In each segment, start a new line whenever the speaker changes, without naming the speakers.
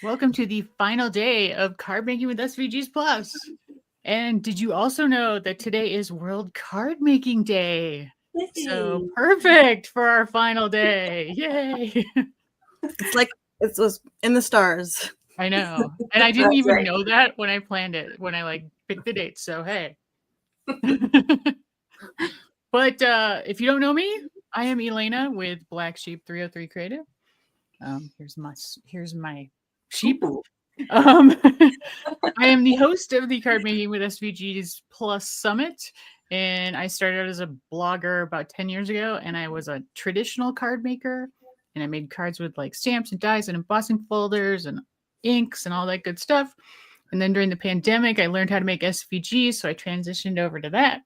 Welcome to the final day of Card Making with SVGs Plus. And did you also know that today is World Card Making Day? So perfect for our final day. Yay.
It's like it was in the stars.
I know. And I didn't even know that when I planned it, when I picked the date. So, hey. But if you don't know me, I am Elena with Black Sheep 303 Creative. Here's my sheep. I am the host of the Card Making with SVGs Plus Summit, and I started out as a blogger about 10 years ago, and I was a traditional card maker, and I made cards with stamps and dies and embossing folders and inks and all that good stuff. And then during the pandemic, I learned how to make SVGs, so I transitioned over to that.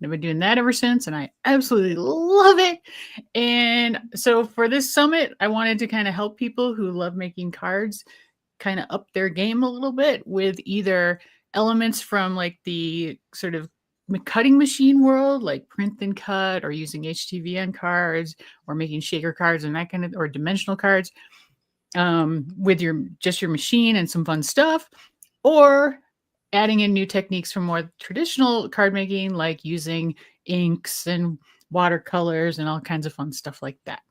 I've been doing that ever since, and I absolutely love it. And so for this summit, I wanted to kind of help people who love making cards kind of up their game a little bit with either elements from the sort of cutting machine world, like print and cut, or using HTVN cards, or making shaker cards and that kind of, or dimensional cards, with your machine and some fun stuff, or adding in new techniques from more traditional card making, like using inks and watercolors and all kinds of fun stuff like that.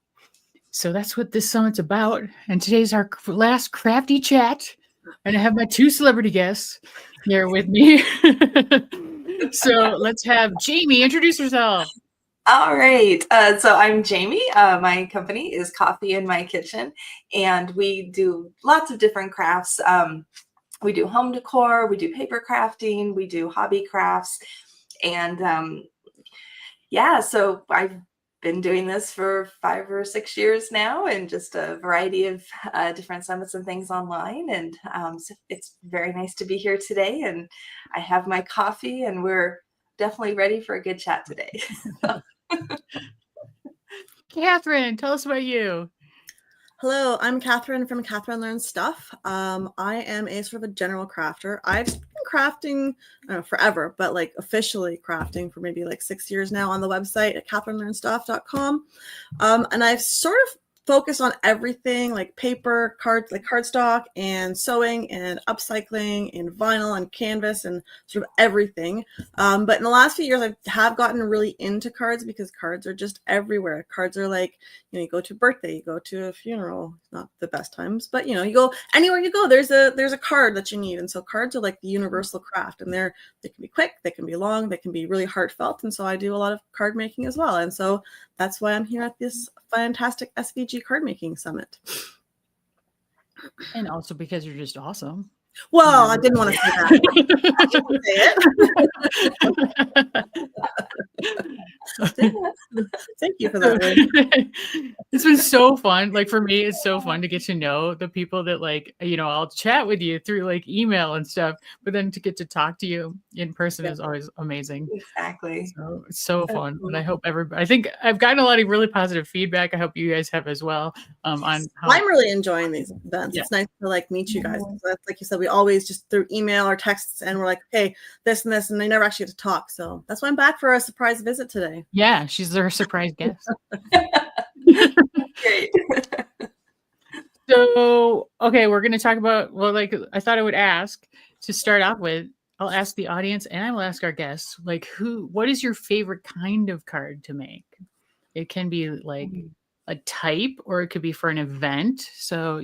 So that's what this summit's about. And today's our last crafty chat. And I have my two celebrity guests here with me. So let's have Jamie introduce herself.
All right. So I'm Jamie. My company is Coffee in My Kitchen, and we do lots of different crafts. We do home decor, we do paper crafting, we do hobby crafts. And so I've been doing this for 5 or 6 years now, and just a variety of different summits and things online. And so it's very nice to be here today. And I have my coffee, and we're definitely ready for a good chat today.
Catherine, tell us about you.
Hello, I'm Catherine from Catherine Learns Stuff. I am a sort of a general crafter. I've been crafting forever, but officially crafting for maybe 6 years now on the website at catherinelearnstuff.com. And I've sort of focused on everything like paper, cards, cardstock, and sewing and upcycling and vinyl and canvas and sort of everything. But in the last few years, I have gotten really into cards because cards are just everywhere. Cards are you go to a birthday, you go to a funeral, not the best times, but you go anywhere you go, there's a card that you need. And so cards are the universal craft, and they can be quick, they can be long, they can be really heartfelt. And so I do a lot of card making as well. And so that's why I'm here at this fantastic SVG card making summit.
And also because you're just awesome.
Well, I didn't want to say that. Thank you for that.
It's been so fun. For me, it's so fun to get to know the people that I'll chat with you through email and stuff, but then to get to talk to you in person is always amazing.
Exactly.
So it's so fun. And I hope I think I've gotten a lot of really positive feedback. I hope you guys have as well. On how
I'm really enjoying these events. Yeah. It's nice to meet you guys. That's, like you said, we always just through email or texts, and we're okay, this and this, and they never actually get to talk. So that's why I'm back for a surprise visit today.
Yeah, she's our surprise guest.
Great.
So, okay, we're going to talk about, I thought I would ask to start off with, I'll ask the audience and I will ask our guests, what is your favorite kind of card to make? It can be a type, or it could be for an event. So,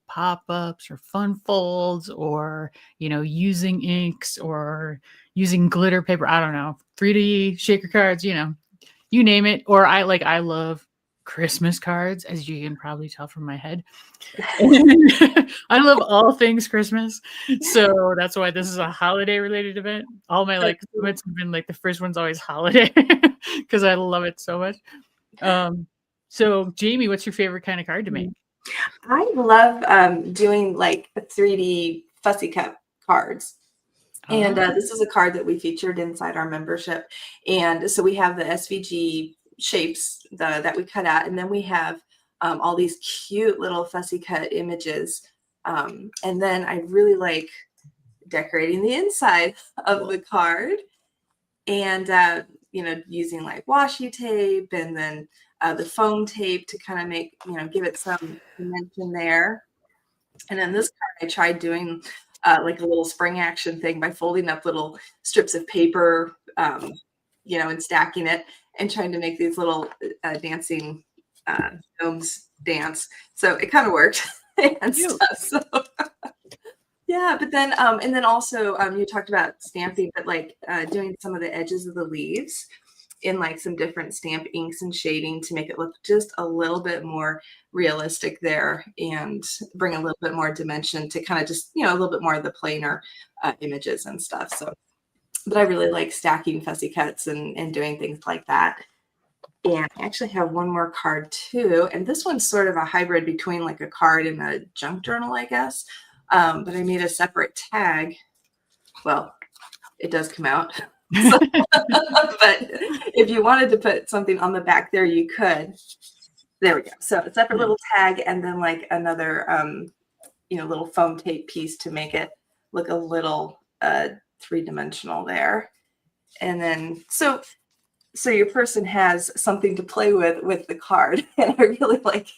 pop-ups or fun folds, or, using inks or using glitter paper. I don't know, 3D shaker cards, you name it. Or I love Christmas cards, as you can probably tell from my head. I love all things Christmas. So that's why this is a holiday related event. All my summits have been the first one's always holiday because I love it so much. So Jamie, what's your favorite kind of card to make?
I love doing 3D fussy cut cards. And this is a card that we featured inside our membership. And so we have the SVG shapes that we cut out, and then we have all these cute little fussy cut images. And then I really like decorating the inside of the card, and using washi tape, and then the foam tape to kind of make give it some dimension there. And then this card, I tried doing like a little spring action thing by folding up little strips of paper, you know, and stacking it and trying to make these little dancing gnomes dance. So it kind of worked and stuff. So yeah, but then and then also you talked about stamping, but like doing some of the edges of the leaves in like some different stamp inks and shading to make it look just a little bit more realistic there and bring a little bit more dimension to kind of just, you know, a little bit more of the plainer images and stuff. So, but I really like stacking fussy cuts and doing things like that. And I actually have one more card too. And this one's sort of a hybrid between like a card and a junk journal, I guess. But I made a separate tag. Well, it does come out. So, but if you wanted to put something on the back there, you could. There we go. So a separate little tag and then like another, you know, little foam tape piece to make it look a little three-dimensional there. And then, so your person has something to play with the card. And I really like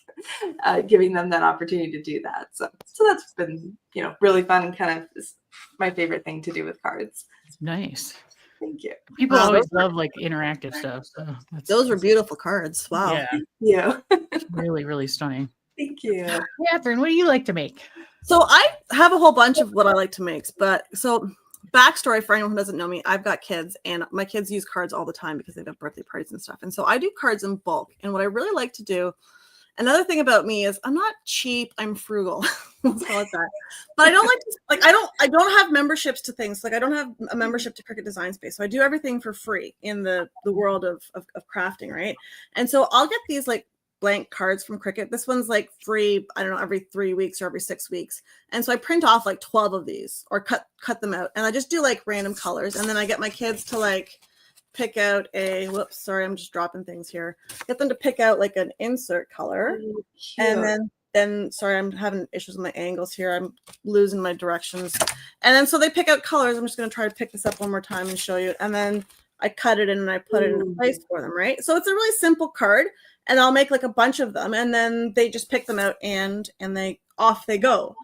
giving them that opportunity to do that. So that's been, you know, really fun and kind of is my favorite thing to do with cards.
Nice.
Thank you.
People always love like interactive stuff. So
those were beautiful cards. Wow.
Yeah.
Yeah.
Really, really stunning.
Thank you.
Catherine, what do you like to make?
So I have a whole bunch of what I like to make, but so backstory for anyone who doesn't know me, I've got kids and my kids use cards all the time because they've got birthday parties and stuff. And so I do cards in bulk. And what I really like to do, another thing about me is I'm not cheap, I'm frugal. Let's call it that. But I don't like to, like, I don't have memberships to things. Like I don't have a membership to Cricut Design Space. So I do everything for free in the world of crafting, right? And so I'll get these like blank cards from Cricut. This one's like free, I don't know, every 3 weeks or every 6 weeks. And so I print off like 12 of these or cut them out. And I just do like random colors. And then I get my kids to like pick out a, whoops, sorry, I'm just dropping things here. Get them to pick out like an insert color. And then sorry, I'm having issues with my angles here. I'm losing my directions. And then so they pick out colors. I'm just going to try to pick this up one more time and show you. And then I cut it in and I put it into place for them, right? So it's a really simple card. And I'll make like a bunch of them and then they just pick them out and they off they go.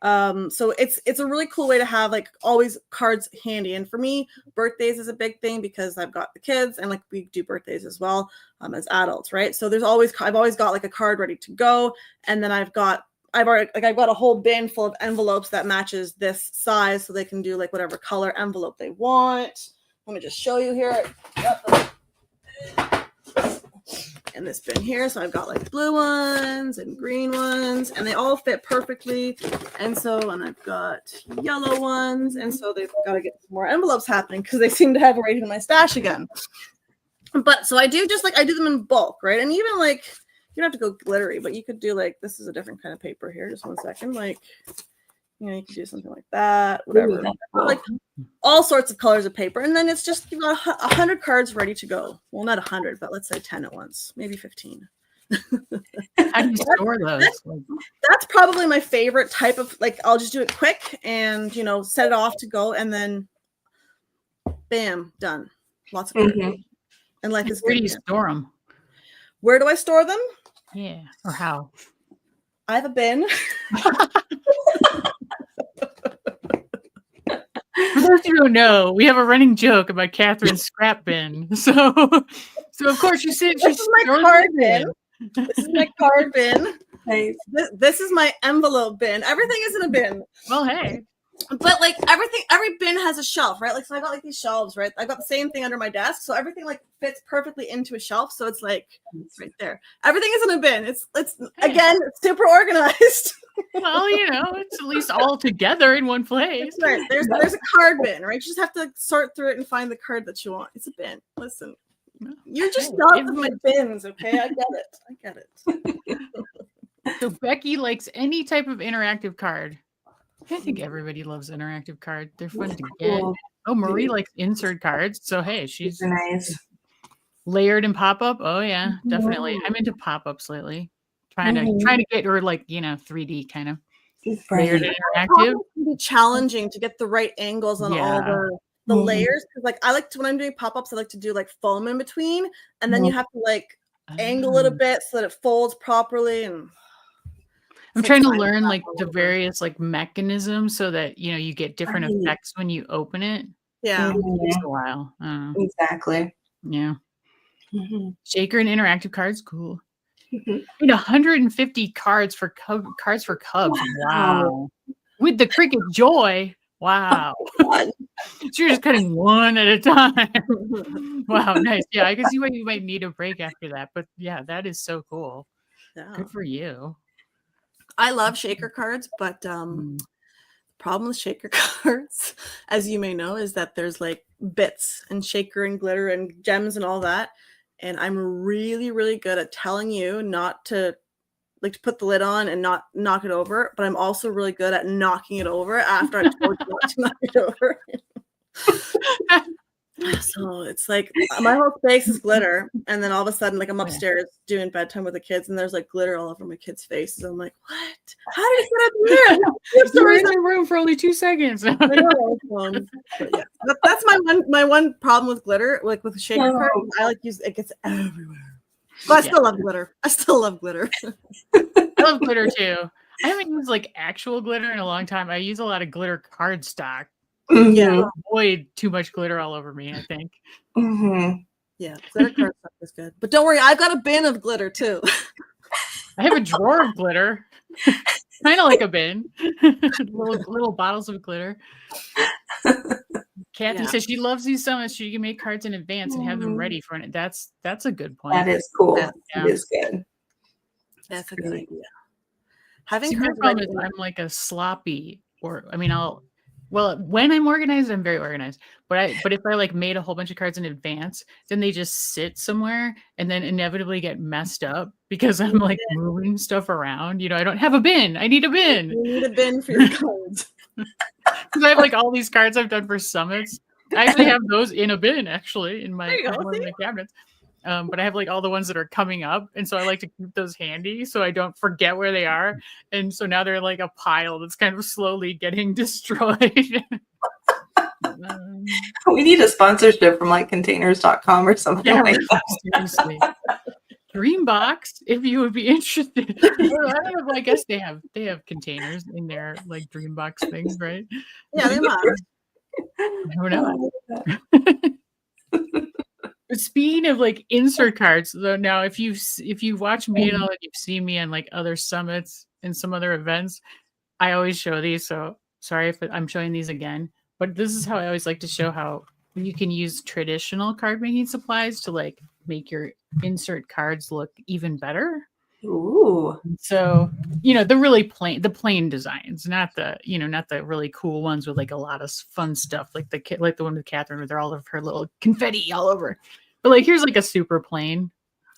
So it's a really cool way to have like always cards handy. And for me, birthdays is a big thing because I've got the kids and like we do birthdays as well as adults, right? So I've always got like a card ready to go. And then I've got a whole bin full of envelopes that matches this size so they can do like whatever color envelope they want. Let me just show you here. In this bin here, so I've got like blue ones and green ones and they all fit perfectly. And I've got yellow ones, and so they've got to get some more envelopes happening because they seem to have a right in my stash again. But so I do them in bulk, right? And even like you don't have to go glittery, but you could do like, this is a different kind of paper here, just one second, like, you know, you could do something like that, whatever. Like all sorts of colors of paper. And then it's just, you've got 100 cards ready to go. Well, not 100, but let's say 10 at once, maybe 15.
How do you store those?
That's probably my favorite type of, like, I'll just do it quick and, you know, set it off to go. And then bam, done. Lots of cards. And life is
Where
good.
do you store them?
Where do I store them?
Yeah. Or how?
I have a bin.
For those who don't know, we have a running joke about Catherine's scrap bin. So of course you said
this is my card bin. This is my card bin. Nice. This is my envelope bin. Everything is in a bin.
Well, hey.
But like every bin has a shelf, right? Like, so I got like these shelves, right? I got the same thing under my desk. So everything like fits perfectly into a shelf. So it's like, it's right there. Everything is in a bin. It's again, super organized.
Well, you know, it's at least all together in one place.
Right. There's a card bin, right? You just have to sort through it and find the card that you want. It's a bin. Listen, you're just not with my bins, okay? I get it.
So Becky likes any type of interactive card. I think everybody loves interactive cards. They're fun to get. Oh, Marie likes insert cards. So hey, she's
nice.
Layered and pop-up. Oh yeah, definitely. I'm into pop-ups lately. Trying to get her like, you know, 3D kind of layered and interactive.
It can be challenging to get the right angles on all the layers. Because like I like to, when I'm doing pop-ups, I like to do like foam in between, and then you have to like angle it a bit so that it folds properly. And
I'm
It's
trying to
sliding
learn
back
like
all
the
over.
various like mechanisms so that you get different
Right.
effects when you open it.
Yeah.
It takes
Mhm.
a while. I don't know.
Exactly.
Yeah.
Mhm.
Shaker and interactive cards, cool.
Mhm.
150 cards for cards for Cubs.
Wow.
Wow. With the Cricket Joy. Wow.
God.
So you're just cutting one at a time. Wow, nice. Yeah, I can see why you might need a break after that. But yeah, that is so cool.
Yeah.
Good for you.
I love shaker cards, but
Mm.
problem with shaker cards, as you may know, is that there's like bits and shaker and glitter and gems and all that. And I'm really, really good at telling you not to like to put the lid on and not knock it over, but I'm also really good at knocking it over after I've told you not to knock it over. So it's like my whole space is glitter, and then all of a sudden, like I'm
Yeah.
upstairs doing bedtime with the kids, and there's like glitter all over my kids' faces. I'm like, what? How did it get up there?
You were in my room for only 2 seconds.
I know. But yeah, that's my one problem with glitter, like with shaker cards.
Oh.
I like use it gets everywhere. But I
Yeah.
still love glitter. I still love glitter.
I love glitter too. I haven't used like actual glitter in a long time. I use a lot of glitter cardstock
Yeah.
Mhm.
to avoid too much glitter all over me, I think.
Mhm.
Yeah, glitter cardstock is good. But don't worry, I've got a bin of glitter too.
I have a drawer of glitter. Kind of like a bin. little bottles of glitter. Kathy
Yeah.
says she loves these so much she can make cards in advance and have them
Mhm.
ready for it. That's a good point.
That is cool.
Yeah.
Yeah.
It is good.
That's a
great.
good idea. Having
See, my
cards
problem
ready.
is I'm like a sloppy, or I mean, when I'm organized, I'm very organized. But if I like made a whole bunch of cards in advance, then they just sit somewhere and then inevitably get messed up because I'm like moving stuff around. I don't have a bin. I need a bin
You need a bin for your cards.
because I have like all these cards I've done for summits. I actually have those in a bin actually in
There you go,
one of my cabinets. But I have like all the ones that are coming up, and so I like to keep those handy so I don't forget where they are. And so now they're like a pile that's kind of slowly getting destroyed.
We need a sponsorship from like containers.com or something
Yeah,
like that.
seriously. Dreambox, if you would be interested. I don't know, I guess they have containers in their like Dreambox things, right?
Yeah, they must.
Who knows? But speaking of like insert cards, though, now if you watch me and all, and you've seen me on like other summits and some other events, I always show these. So sorry if I'm showing these again, but this is how I always like to show how you can use traditional card making supplies to like make your insert cards look even better.
Ooh.
So the plain designs, not the really cool ones with like a lot of fun stuff, like the one with Catherine with all of her little confetti all over. But like here's like a super plain.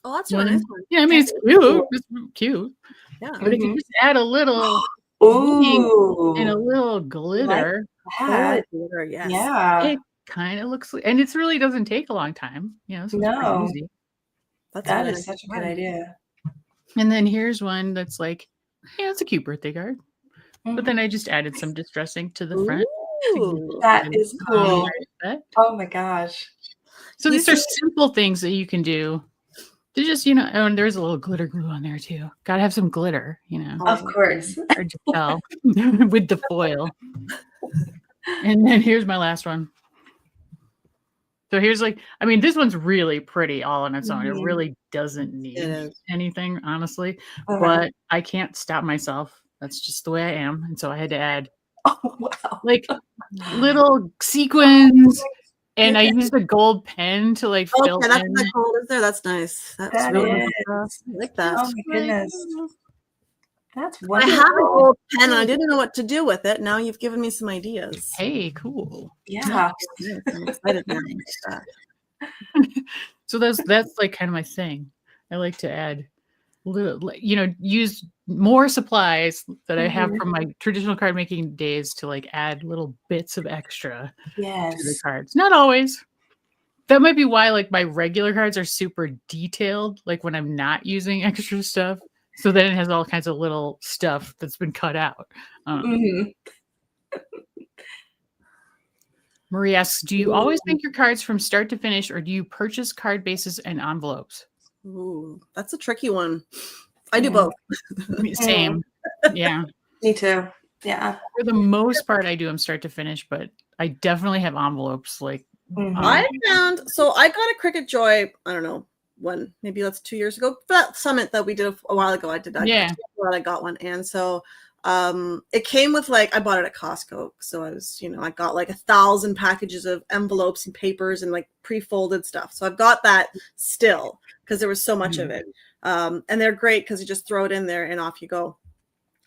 Oh, that's a nice one.
Yeah, I mean it's cute. It's cute.
Yeah.
But if you just add a little
Ooh.
and a little glitter,
That.
Glitter, yes.
Yeah.
it kind of looks and it really doesn't take a long time. So it's pretty
No.
easy.
That's
That
really
is
nice
such a good idea.
And then here's one that's like, it's a cute birthday card. But
Mhm.
then I just added some distressing to the front.
Ooh.
That is cool.
Effect.
Oh my gosh.
So these are simple things that you can do to just, and there's a little glitter glue on there too. Gotta have some glitter,
Of course.
hard to tell with the foil. And then here's my last one. So here's this one's really pretty all on its own. It
Mhm.
really doesn't need anything, honestly.
Uh-huh.
But I can't stop myself. That's just the way I am. And so I had to add
Oh wow.
like little sequins. And I used a gold pen to like fill
Okay, that's
in.
that gold is there. That's nice. That's
That
really
is.
nice. I like that.
Oh my goodness. That's
I
wonderful.
have a gold pen and I didn't know what to do with it. Now you've given me some ideas.
Hey, cool.
Yeah.
Yes, I'm excited now.
So that's like kind of my thing. I like to add use more supplies that I have from my traditional card making days to like add little bits of extra to the
Yes.
cards. Not always. That might be why like my regular cards are super detailed, like when I'm not using extra stuff. So then it has all kinds of little stuff that's been cut out.
Mhm.
Marie asks, do you always make your cards from start to finish, or do you purchase card bases and envelopes?
Ooh, that's a tricky one. I do both.
Same. Yeah.
Me too. Yeah.
For the most part, I do them start to finish, but I definitely have envelopes like.
Mhm.
I found, so I got a Cricut Joy, I don't know when, maybe that's 2 years ago. That summit that we did a while ago, I did that.
Yeah.
I got one. And so it came with like, I bought it at Costco. So I was, I got like 1,000 packages of envelopes and papers and like pre-folded stuff. So I've got that still because there was so much of it. And they're great because you just throw it in there and off you go.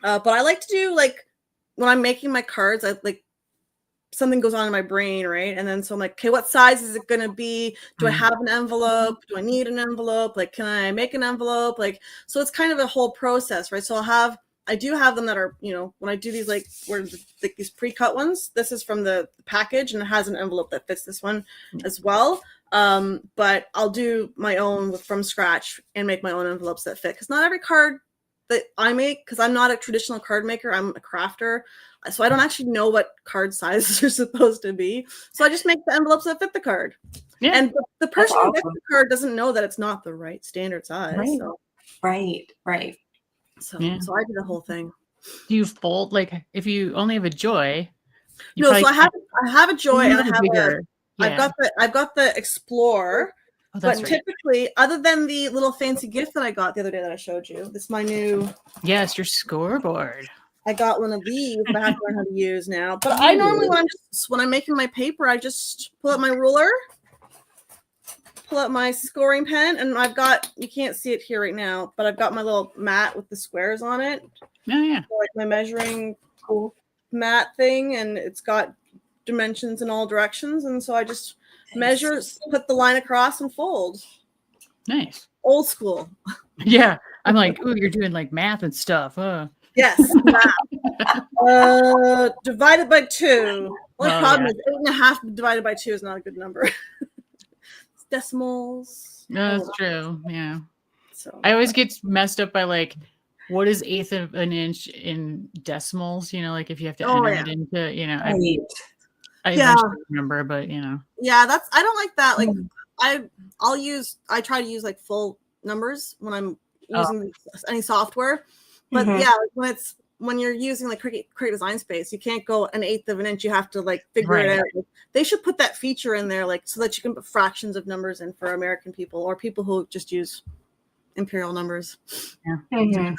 But I like to do like, when I'm making my cards, I like, something goes on in my brain, right? And then so I'm like, okay, what size is it going to be? Do I have an envelope? Do I need an envelope? Like, can I make an envelope? Like, so it's kind of a whole process, right? So I do have them that are, when I do these, like, like these pre-cut ones, this is from the package and it has an envelope that fits this one as well. But I'll do my own from scratch and make my own envelopes that fit. Because not every card that I make, because I'm not a traditional card maker, I'm a crafter. So I don't actually know what card sizes are supposed to be. So I just make the envelopes that fit the card. Yeah. And the person who gets the card doesn't know that it's not the right standard size.
Right.
So.
Right.
So I did the whole thing.
Do you fold, like, if you only have a Joy?
No, so I have a Joy and I have
bigger.
I've got the Explorer. Oh, but typically, other than the little fancy gift that I got the other day that I showed you, this is my new.
Yes, your scoreboard.
I got one of these, but I have to learn how to use now. But I normally, when I'm making my paper, I just pull out my ruler, pull out my scoring pen, and I've got, you can't see it here right now, but I've got my little mat with the squares on it.
Oh, yeah.
So like my measuring mat thing, and it's got dimensions in all directions. And so I just measure, put the line across, and fold.
Nice.
Old school.
Yeah. I'm like, ooh, you're doing like math and stuff.
Yes. Divided by 2. Well, the problem is 8.5 divided by 2 is not a good number. It's decimals.
No, that's true. Yeah.
So
I always get messed up by like, what is 1/8 of an inch in decimals? Like if you have to enter it into, I eventually remember, but
Yeah, I don't like that. Like I try to use like full numbers when I'm using any software. But when you're using like Cricut Design Space, you can't go 1/8 of an inch. You have to like figure it out. They should put that feature in there, like so that you can put fractions of numbers in for American people or people who just use imperial numbers.
Yeah. Mm-hmm.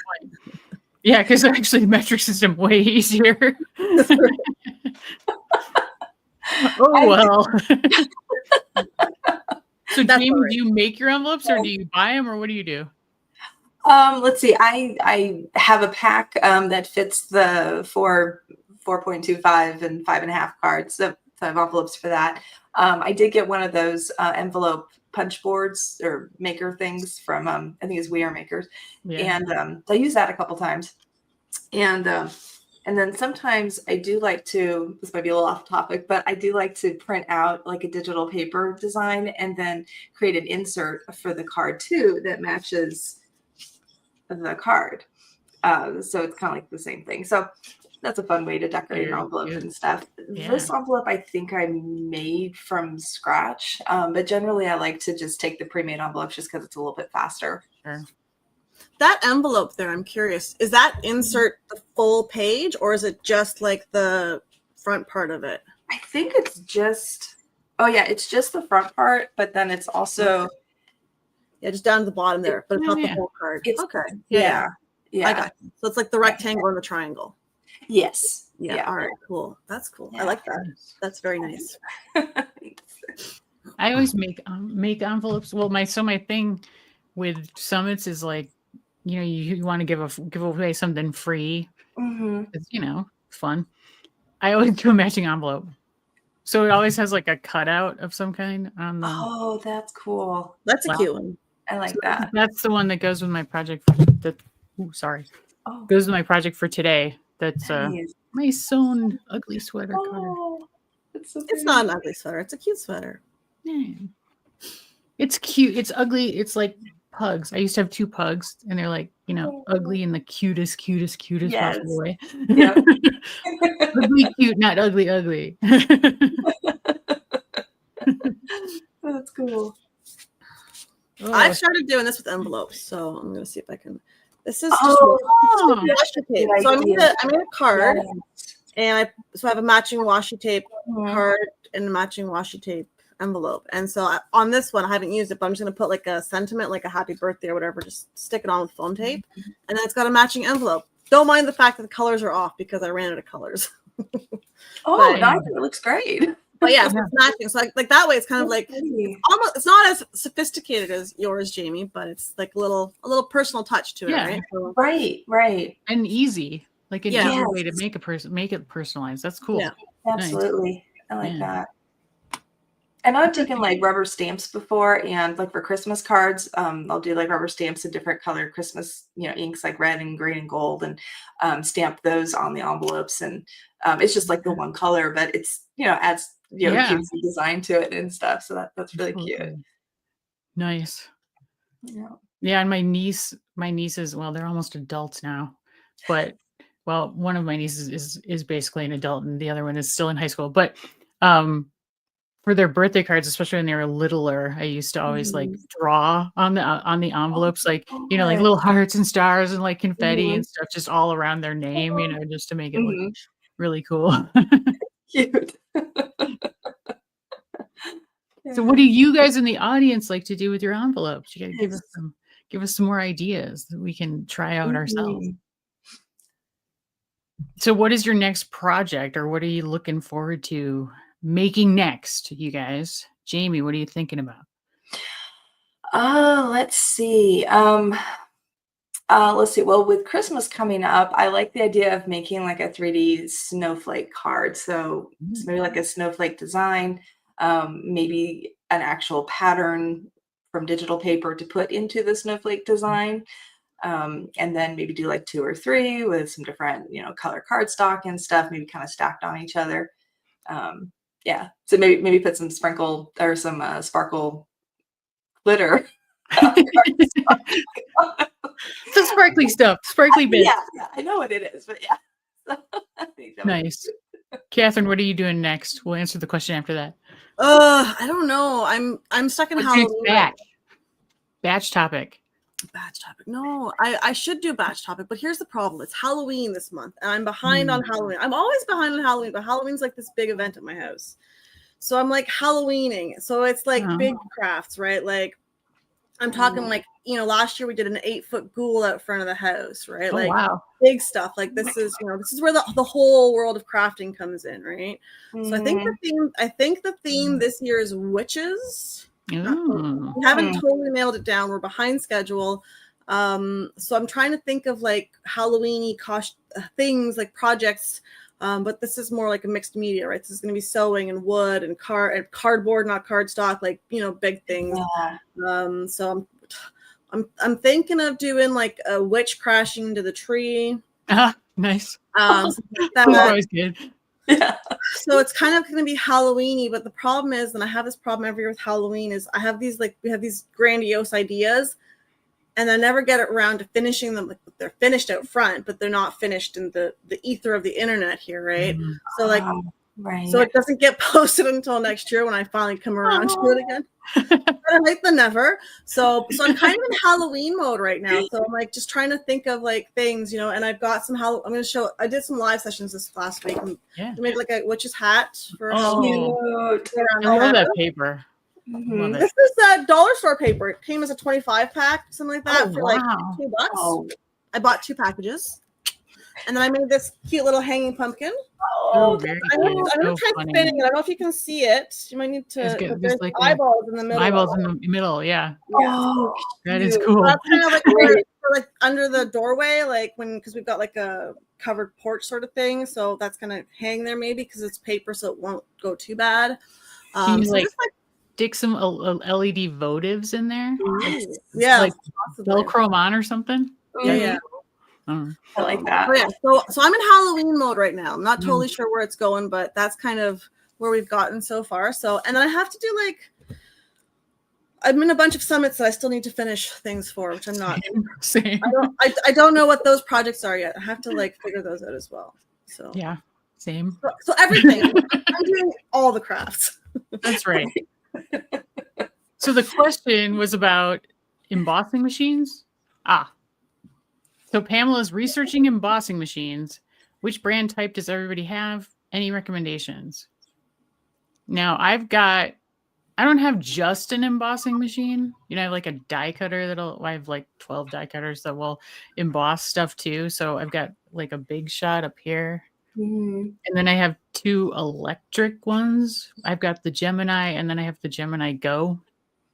Yeah, because actually the metric system way easier. Oh well. So Jamie, do you make your envelopes or do you buy them or what do you do?
Let's see. I have a pack that fits the 4.25 and 5.5 cards. So I have envelopes for that. I did get one of those envelope punch boards or maker things from I think it's We Are Makers, and I use that a couple times. And then sometimes I do like to. This might be a little off topic, but I do like to print out like a digital paper design and then create an insert for the card too that matches the card. So it's kind of like the same thing. So that's a fun way to decorate an envelope and stuff. Yeah. This envelope I think I made from scratch, but generally I like to just take the pre-made envelopes just because it's a little bit faster.
Sure.
That envelope there, I'm curious, is that insert the full page or is it just like the front part of it?
I think it's just, it's just the front part, but then it's also...
Yeah, just down to the bottom there, but it's not the whole card.
It's,
okay.
Yeah.
I got it. So it's like the rectangle and the triangle.
Yes.
Yeah. All right. Cool. That's cool. Yeah. I like that. That's very nice.
I always make envelopes. Well, my thing with summits is like, you want to give away something free.
Mm-hmm.
It's, fun. I always do a matching envelope. So it always has like a cutout of some kind on the.
Oh, that's cool.
That's a cute one.
I like that.
That's the one that goes with my project. Goes with my project for today. That's my sewn ugly sweater card.
It's not an ugly sweater. It's a cute sweater.
Yeah. It's cute. It's ugly. It's like pugs. I used to have 2 pugs, and they're like, ugly in the cutest possible way.
Yep.
Ugly cute, not ugly.
That's cool.
I've started doing this with envelopes, so I'm going to see if I can. This is just
Oh,
washi tape.
good
So
idea.
I made a card,
Yes.
and I have a matching washi tape
Mhm.
card and a matching washi tape envelope. And so on this one, I haven't used it, but I'm just gonna put like a sentiment, like a happy birthday or whatever, just stick it on with foam tape, and then it's got a matching envelope. Don't mind the fact that the colors are off because I ran out of colors.
Oh,
But-
nice. It looks great.
But yeah, so it's matching. So like that way, it's kind of like
Pretty.
almost. It's not as sophisticated as yours, Jamie, but it's like a little personal touch to it,
Yeah.
right? So,
Right.
and easy, like an
Yeah.
easy way to
Yes.
make it personalized. That's cool.
Yeah.
Absolutely. I like
Yeah.
that. And I've taken like rubber stamps before, and like for Christmas cards, I'll do like rubber stamps in different colored Christmas, inks like red and green and gold, and stamp those on the envelopes. And it's just like the one color, but it's adds
Yeah.
cutesy design to it and stuff. So that's really cute.
Absolutely. Nice.
Yeah.
Yeah, and my nieces, well, they're almost adults now, but well, one of my nieces is basically an adult, and the other one is still in high school. But for their birthday cards, especially when they were littler, I used to always like draw on the envelopes, like like little hearts and stars and like confetti and stuff, just all around their name, just to make it look really cool.
Cute.
So, what do you guys in the audience like to do with your envelopes? You gotta
Yes.
give us some more ideas that we can try out ourselves.
Mhm.
So, what is your next project, or what are you looking forward to making next, you guys? Jamie, what are you thinking about?
Let's see. Let's see. Well, with Christmas coming up, I like the idea of making like a 3D snowflake card. So it's maybe like a snowflake design, maybe an actual pattern from digital paper to put into the snowflake design. And then maybe do like 2 or 3 with some different, color cardstock and stuff, maybe kind of stacked on each other. Yeah. So maybe put some sprinkle or some sparkle glitter.
Some sparkly stuff, sparkly bits.
Yeah, I know what it is, but yeah. So, I think that would be
Nice. Catherine, what are you doing next? We'll answer the question after that.
I don't know. I'm stuck in
What's your
Halloween.
batch topic?
Batch topic. No, I should do batch topic, but here's the problem. It's Halloween this month, and I'm behind on Halloween. I'm always behind on Halloween, but Halloween's like this big event at my house. So I'm like Halloweening. So it's like big crafts, right? Like I'm talking like, last year we did an 8-foot ghoul out front of the house, right?
Oh,
Like
wow.
big stuff. Like this is where the whole world of crafting comes in, right? So I think the theme this year is witches. We haven't totally nailed it down. We're behind schedule. So I'm trying to think of like Halloween-y things, like projects. But this is more like a mixed media, right? This is going to be sewing and wood and cardboard, not cardstock, like, big things.
Yeah.
So I'm thinking of doing like a witch crashing into the tree.
Nice.
Something like
That's
that.
always good.
Yeah.
So it's kind of going to be Halloween-y, but the problem is, and I have this problem every year with Halloween, is we have these grandiose ideas, and I never get around to finishing them. Like they're finished out front, but they're not finished in the ether of the internet here, right? So like,
right.
so it doesn't get posted until next year when I finally come around to it again. Better late than never. So I'm kind of in Halloween mode right now. So I'm like just trying to think of like things, and I've got some I'm going to show. I did some live sessions this last week. And I made like a witch's hat for Halloween.
I love that paper. Love it.
This is a dollar store paper. It came as a 25 pack, something like that, for like $2. I bought 2 packages, and then I made this cute little hanging pumpkin.
Very
I'm
cute.
gonna try spinning it. I don't know if you can see it. You might need to. There's like eyeballs in the middle.
Eyeballs in the middle. Yeah.
Oh,
that is cool.
So that's kind of like for like under the doorway, like because we've got like a covered porch sort of thing. So that's gonna hang there maybe because it's paper, so it won't go too bad.
Can you stick some LED votives in there?
Yeah,
like Velcro them on or something.
Yeah.
I like that.
So I'm in Halloween mode right now. I'm not totally sure where it's going, but that's kind of where we've gotten so far. So, and then I have to do I'm in a bunch of summits that I still need to finish things for, which I'm not.
Same.
I don't know what those projects are yet. I have to figure those out as well. So
yeah, same.
So everything. I'm doing all the crafts.
That's right. So the question was about embossing machines. So Pamela's researching embossing machines. Which brand type does everybody have? Any recommendations? Now I don't have just an embossing machine. I have like a die cutter I have like 12 die cutters that will emboss stuff too. So I've got like a big shot up here.
Mm-hmm.
And then I have 2 electric ones. I've got the Gemini and then I have the Gemini Go.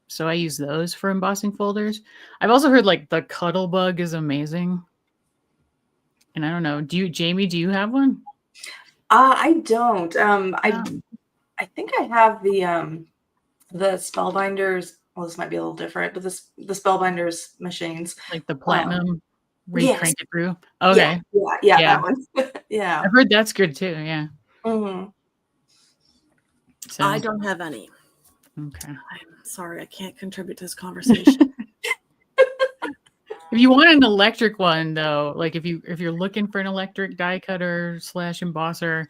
So I use those for embossing folders. I've also heard like the Cuttlebug is amazing. And I don't know. Jamie, do you have one?
I don't.
Um,
I think I have the Spellbinders. Well, this might be a little different, but the Spellbinders machines.
Like the Platinum where you
yes.
crank it through. Okay.
Yeah, that one. Yeah.
I've heard that's good too. Yeah.
Mm-hmm.
So,
I don't have any.
okay.
I'm sorry, I can't contribute to this conversation.
If you want an electric one though, like if you're looking for an electric die cutter / embosser,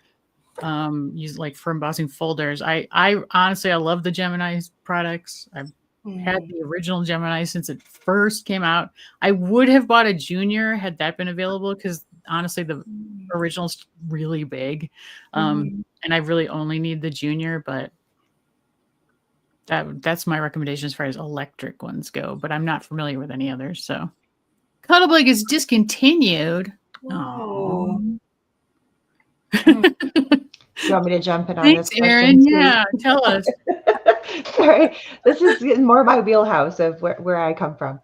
use like for embossing folders. I honestly I love the Gemini products. I've had the original Gemini since it first came out. I would have bought a junior had that been available because honestly the original's really big. And I really only need the junior, but that's my recommendation as far as electric ones go, but I'm not familiar with any others. So Cuttlebug is discontinued.
Oh.
Do you want me to jump in on
Thanks,
this
Erin.
question, too?
Yeah, tell us.
Sorry, this is more my wheelhouse of where I come from.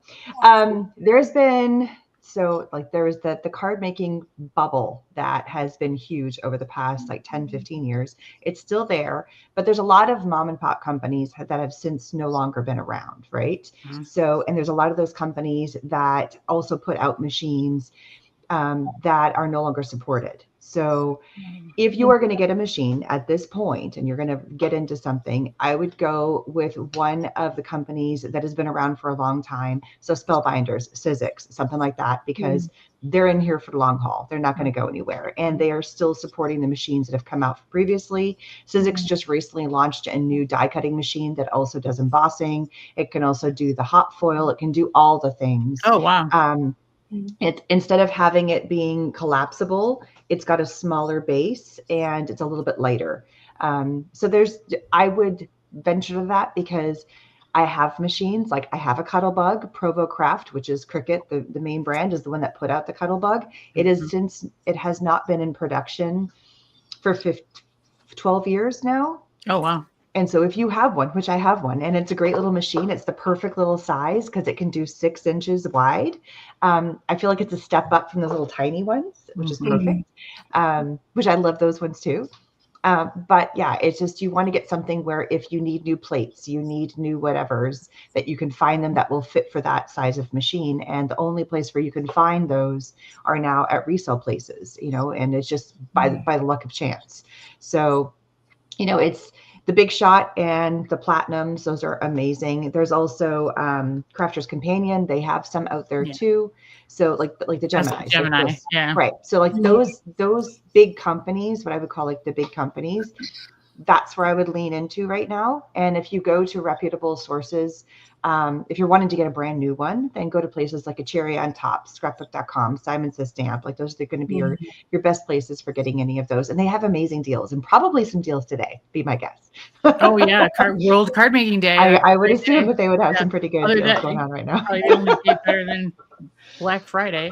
There's been there was the card making bubble that has been huge over the past like 10, 15 years. It's still there, but there's a lot of mom and pop companies that have since no longer been around, right?
Mhm.
So, and there's a lot of those companies that also put out machines that are no longer supported. So if you are going to get a machine at this point and you're going to get into something, I would go with one of the companies that has been around for a long time. So Spellbinders, Sizzix, something like that, because they're in here for the long haul. They're not going to go anywhere. And they are still supporting the machines that have come out previously. Sizzix just recently launched a new die cutting machine that also does embossing. It can also do the hot foil. It can do all the things.
Oh, wow.
Instead of having it being collapsible, it's got a smaller base and it's a little bit lighter. So I would venture to that because I have machines, like I have a Cuttlebug, Provo Craft, which is Cricut. The main brand is the one that put out the Cuttlebug. It has not been in production for 12 years now.
Oh, wow.
And so if you have one, which I have one, and it's a great little machine, it's the perfect little size because it can do 6 inches wide. I feel like it's a step up from those little tiny ones, which is perfect, which I love those ones too. But yeah, it's just, you want to get something where if you need new plates, you need new whatevers, that you can find them that will fit for that size of machine. And the only place where you can find those are now at resale places, and it's just by the luck of chance. So, it's the Big Shot and the Platinums. Those are amazing. There's also Crafter's Companion. They have some out there too. So like the Gemini.
Gemini, yeah.
Right. So like those big companies, what I would call like the big companies, that's where I would lean into right now. And if you go to reputable sources, if you're wanting to get a brand new one, then go to places like a Cherry on Top, scrapbook.com, Simon Says Stamp. Like those are going to be your best places for getting any of those. And they have amazing deals, and probably some deals today, be my guess.
Oh yeah, World Card Making Day.
I would assume that they would have some pretty good deals going on right now.
Probably the only day better than Black Friday.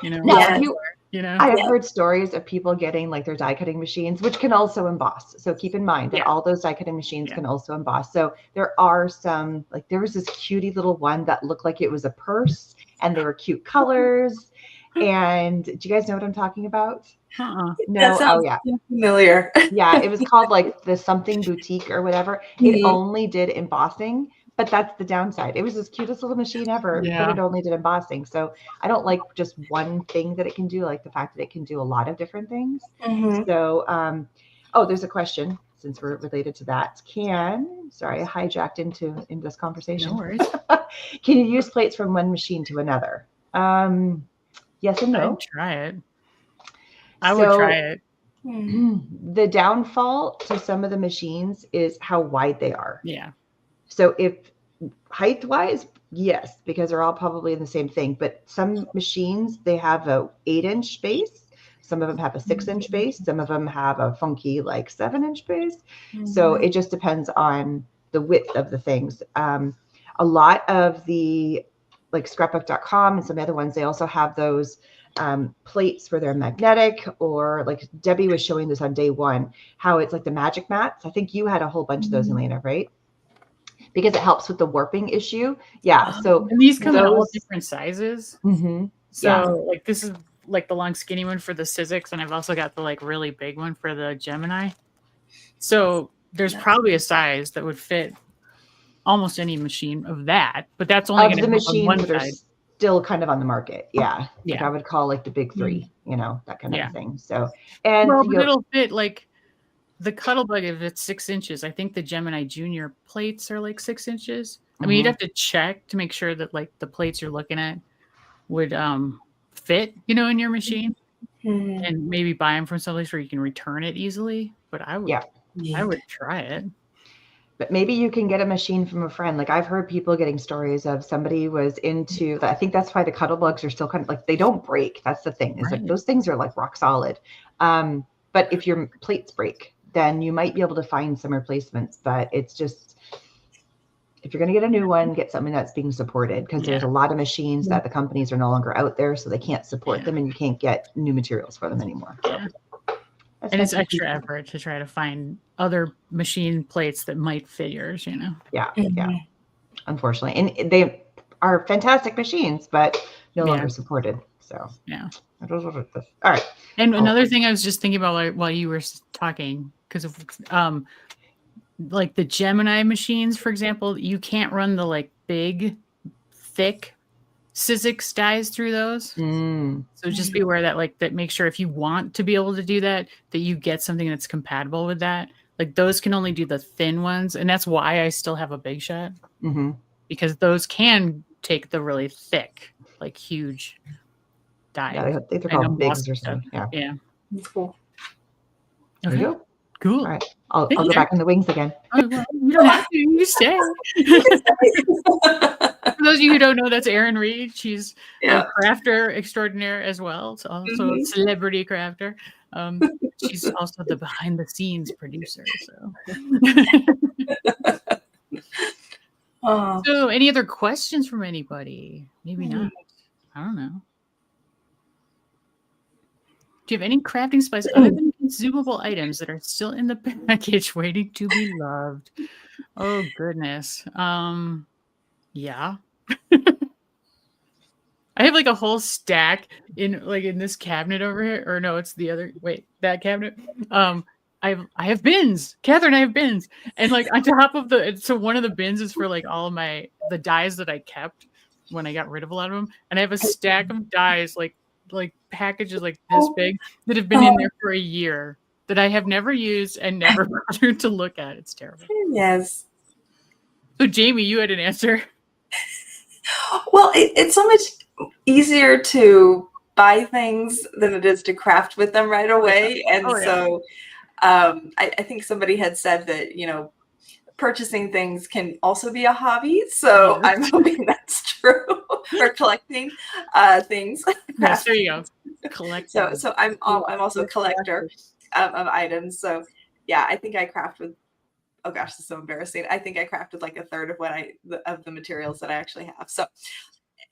I have heard stories of people getting like their die cutting machines, which can also emboss. So keep in mind that all those die cutting machines can also emboss. So there are some, like there was this cutie little one that looked like it was a purse, and they were cute colors. And do you guys know what I'm talking about? Uh-uh.
No. Oh yeah.
Familiar.
Yeah. It was called like the something boutique or whatever. It only did embossing. But that's the downside. It was the cutest little machine ever, but it only did embossing. So I don't like just one thing that it can do, like the fact that it can do a lot of different things. So, there's a question since we're related to that. Sorry, I hijacked into this conversation.
No worries.
Can you use plates from one machine to another? Yes and no.
I'd try it. I would try it.
The downfall to some of the machines is how wide they are.
Yeah.
So if height wise, yes, because they're all probably in the same thing. But some machines, they have a 8-inch base. Some of them have a 6-inch base. Some of them have a funky like 7-inch base. So it just depends on the width of the things. A lot of the like scrapbook.com and some other ones, they also have those plates where they're magnetic, or like Debbie was showing this on day one, how it's like the magic mats. I think you had a whole bunch of those, Elena, right? Because it helps with the warping issue. Yeah. So
and these come in all different sizes.
Mm-hmm.
So like this is like the long skinny one for the Sizzix, and I've also got the like really big one for the Gemini. So there's probably a size that would fit almost any machine of that, but that's only going to
the
be on one
machines that
side.
are still kind of on the market. Yeah.
Yeah.
Like I would call like the big three, you know, that kind
Yeah.
of thing. So, and
well,
you
but
know,
it'll fit like the Cuttlebug if it's 6 inches. I think the Gemini Junior plates are like 6 inches. I mean, you'd have to check to make sure that like the plates you're looking at would fit, you know, in your machine, and maybe buy them from someplace where you can return it easily. But I would try it.
But maybe you can get a machine from a friend. Like I've heard people getting stories of somebody was into, I think that's why the Cuttlebugs are still kind of like, they don't break. That's the thing, is like those things are like rock solid. But if your plates break, then you might be able to find some replacements. But it's just, if you're going to get a new one, get something that's being supported, because there's a lot of machines that the companies are no longer out there, so they can't support them, and you can't get new materials for them anymore. So
and it's extra effort to try to find other machine plates that might fit yours, you know?
Yeah. Unfortunately. And they are fantastic machines, but no longer supported. So all right.
And another thing I was just thinking about while you were talking, because of like the Gemini machines, for example, you can't run the like big, thick Sizzix dies through those. So just be aware that that make sure if you want to be able to do that, that you get something that's compatible with that. Like those can only do the thin ones. And that's why I still have a Big Shot, because those can take the really thick, like huge die.
Yeah, they're called bigs or something. Yeah.
That's cool.
There you go.
Cool.
All right. I'll go back in the wings again.
Oh, well, you don't have to. You stay. For those of you who don't know, that's Erin Reed. She's a crafter extraordinaire as well. So also a celebrity crafter. She's also the behind-the-scenes producer. So, so any other questions from anybody? Maybe not. I don't know. Do you have any crafting supplies other than consumable items that are still in the package waiting to be loved? Oh goodness. Yeah. I have like a whole stack in this cabinet over here. Or no, it's the other that cabinet. I have bins. Catherine, I have bins. And like on top of so one of the bins is for like all of the dies that I kept when I got rid of a lot of them. And I have a stack of dies like packages like this big that have been in there for a year that I have never used and never bothered to look at. It's terrible.
Yes.
So Jamie, you had an answer.
Well, it's so much easier to buy things than it is to craft with them right away. And so I think somebody had said that, you know, purchasing things can also be a hobby. So I'm hoping that's true. Or collecting things.
Yes, there you go. Collect.
So I'm also a collector of items. So yeah, I think I craft with, oh gosh, this is so embarrassing. I think I crafted like a third of of the materials that I actually have. So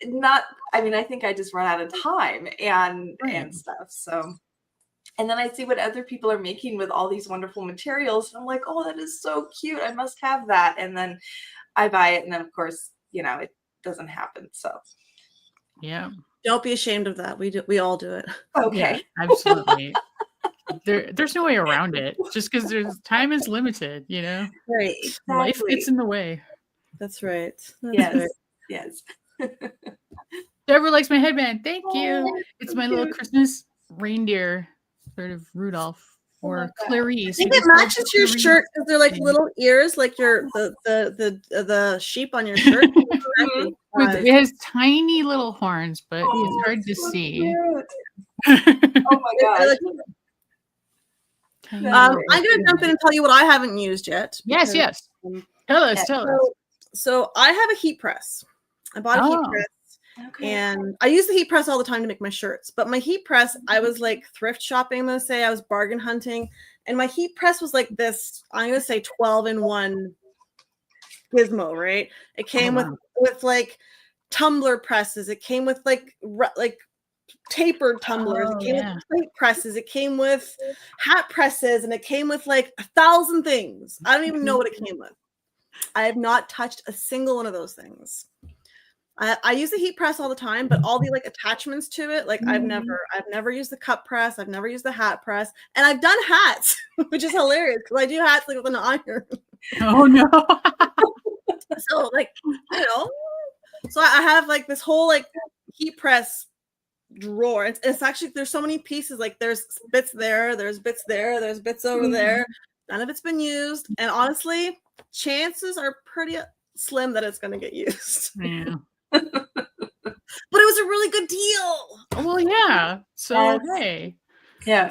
I think I just run out of time and stuff. So, and then I see what other people are making with all these wonderful materials. And I'm like, oh, that is so cute. I must have that. And then I buy it. And then of course, you know, it doesn't happen. So
yeah.
Don't be ashamed of that. We all do it.
Okay.
Yeah, absolutely. There's no way around it. Just because time is limited, you know.
Right.
Exactly.
Life gets in the way.
That's right.
Yes.
Deborah likes my headband. Thank you. It's my little Christmas reindeer, sort of Rudolph or Clarice.
I think it matches your shirt because they're like little ears, like the sheep on your shirt.
It has tiny little horns, but it's hard to see.
Oh my god.
I'm going to jump in and tell you what I haven't used yet.
Yes. Tell us.
So I have a heat press. I bought a heat
Oh.
press.
Okay.
And I use the heat press all the time to make my shirts. But my heat press, I was like thrift shopping, I'm going to say. I was bargain hunting. And my heat press was like this, I'm going to say 12-in-1 gizmo, right? It came with like tumbler presses. It came with like tapered tumblers. It came with plate presses. It came with hat presses. And it came with like 1,000 things. I don't even know what it came with. I have not touched a single one of those things. I use the heat press all the time, but all the like attachments to it, like I've never used the cup press. I've never used the hat press, and I've done hats, which is hilarious because I do hats like with an iron.
Oh no!
So like, so I have like this whole like heat press drawer. It's actually, there's so many pieces. Like there's bits there, there's bits there, there's bits over there. None of it's been used, and honestly, chances are pretty slim that it's going to get used.
Yeah.
But it was a really good deal.
Well, yeah. So hey.
Yeah.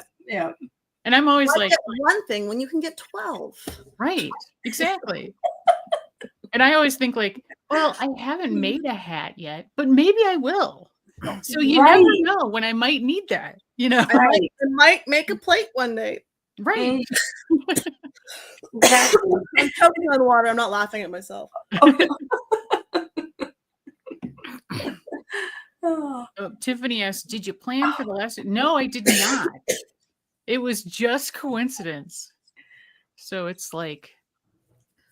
And I'm always
Why
like,
get one thing when you can get 12.
right, exactly. And I always think like, well, I haven't made a hat yet, but maybe I will. So you never know when I might need that,
I might make a plate one day.
Right.
Exactly.
I'm choking on water. I'm not laughing at myself.
Tiffany asked, did you plan for the last? No, I did not. It was just coincidence. So it's like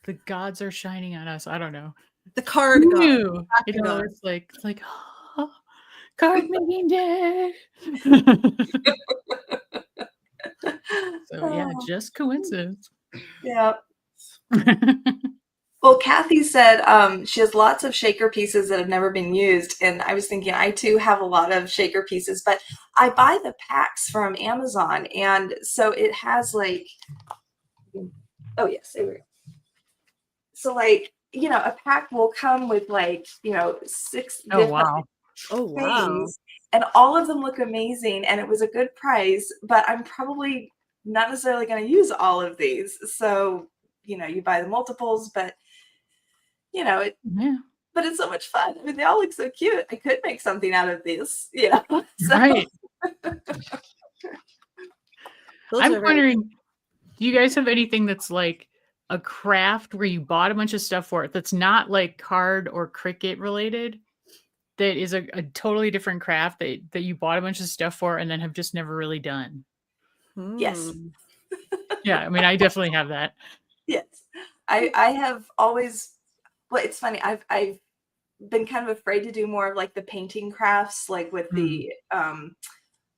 the gods are shining on us. I don't know.
The card
god. It's like oh, card making day. So yeah, just coincidence.
Yeah. Well, Kathy said she has lots of shaker pieces that have never been used. And I was thinking, I too have a lot of shaker pieces, but I buy the packs from Amazon. And so it has like, oh yes, there we go. So like, a pack will come with like, 6 different things. And all of them look amazing. And it was a good price, but I'm probably not necessarily going to use all of these. So, you buy the multiples, but but it's so much fun. I mean, they all look so cute. I could make something out of these, So.
Right. I'm wondering, do you guys have anything that's like a craft where you bought a bunch of stuff for it that's not like card or Cricut related, that is a totally different craft that you bought a bunch of stuff for and then have just never really done?
Yes.
Yeah, I mean, I definitely have that.
Yes. I have always, well, it's funny. I've been kind of afraid to do more of like the painting crafts, like with the,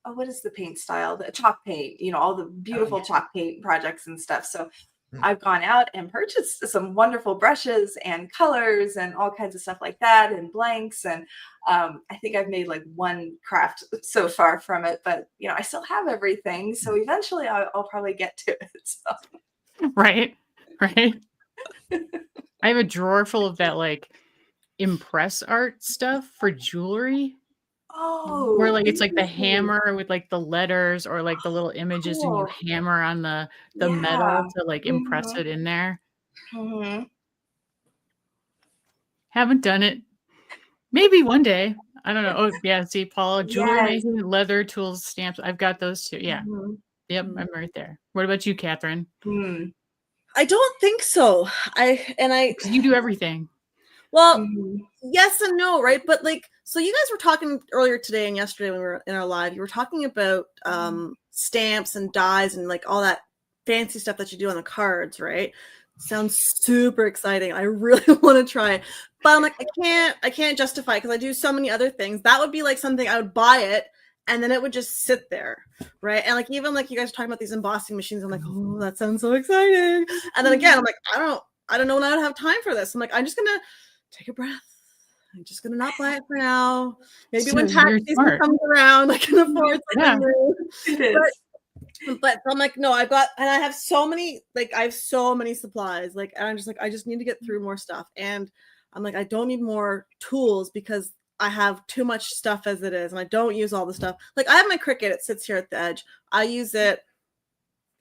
what is the paint style? The chalk paint, all the beautiful chalk paint projects and stuff. So I've gone out and purchased some wonderful brushes and colors and all kinds of stuff like that and blanks. And I think I've made like one craft so far from it, but I still have everything. So eventually I'll probably get to it. So.
Right. I have a drawer full of that like impress art stuff for jewelry.
Oh,
where like it's like the hammer with like the letters or like the little images and you hammer on the metal to like impress it in there. Haven't done it. Maybe one day. I don't know. Oh yeah, see, Paula, jewelry making, leather, tools, stamps. I've got those too. Yeah. Yep, I'm right there. What about you, Catherine?
I don't think so.
You do everything.
Well, yes and no, right? But like, so you guys were talking earlier today and yesterday when we were in our live, you were talking about stamps and dies and like all that fancy stuff that you do on the cards, right? Sounds super exciting. I really want to try it. But I'm like, I can't justify it because I do so many other things. That would be like something I would buy it and then it would just sit there, right? And like, even like you guys are talking about these embossing machines, I'm like, oh, that sounds so exciting. And then again, I'm like, I don't know when I would have time for this. I'm like, I'm just gonna take a breath. I'm just gonna not buy it for now. Maybe when tax season comes around, I can afford something new. But I'm like, no, I have so many supplies. Like, and I'm just like, I just need to get through more stuff. And I'm like, I don't need more tools because I have too much stuff as it is, and I don't use all the stuff. Like, I have my Cricut; it sits here at the edge. I use it,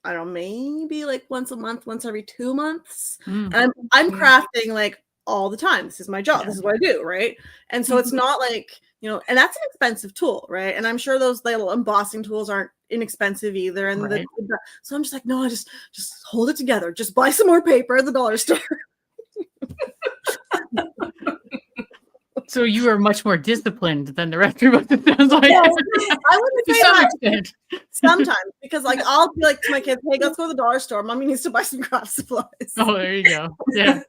I don't know, maybe like once a month, once every 2 months. And I'm crafting like all the time. This is my job.
Yeah.
This is what I do, right? And so it's not like, you know, and that's an expensive tool, right? And I'm sure those little embossing tools aren't inexpensive either. And
Right.
so I'm just like, no, I just hold it together. Just buy some more paper at the dollar store.
So you are much more disciplined than the rest of us, it sounds like.
I wouldn't
To
say
some
that
extent.
sometimes, because like I'll be like to my kids, hey, let's go to the dollar store. Mommy needs to buy some craft supplies.
Oh, there you go. Yeah.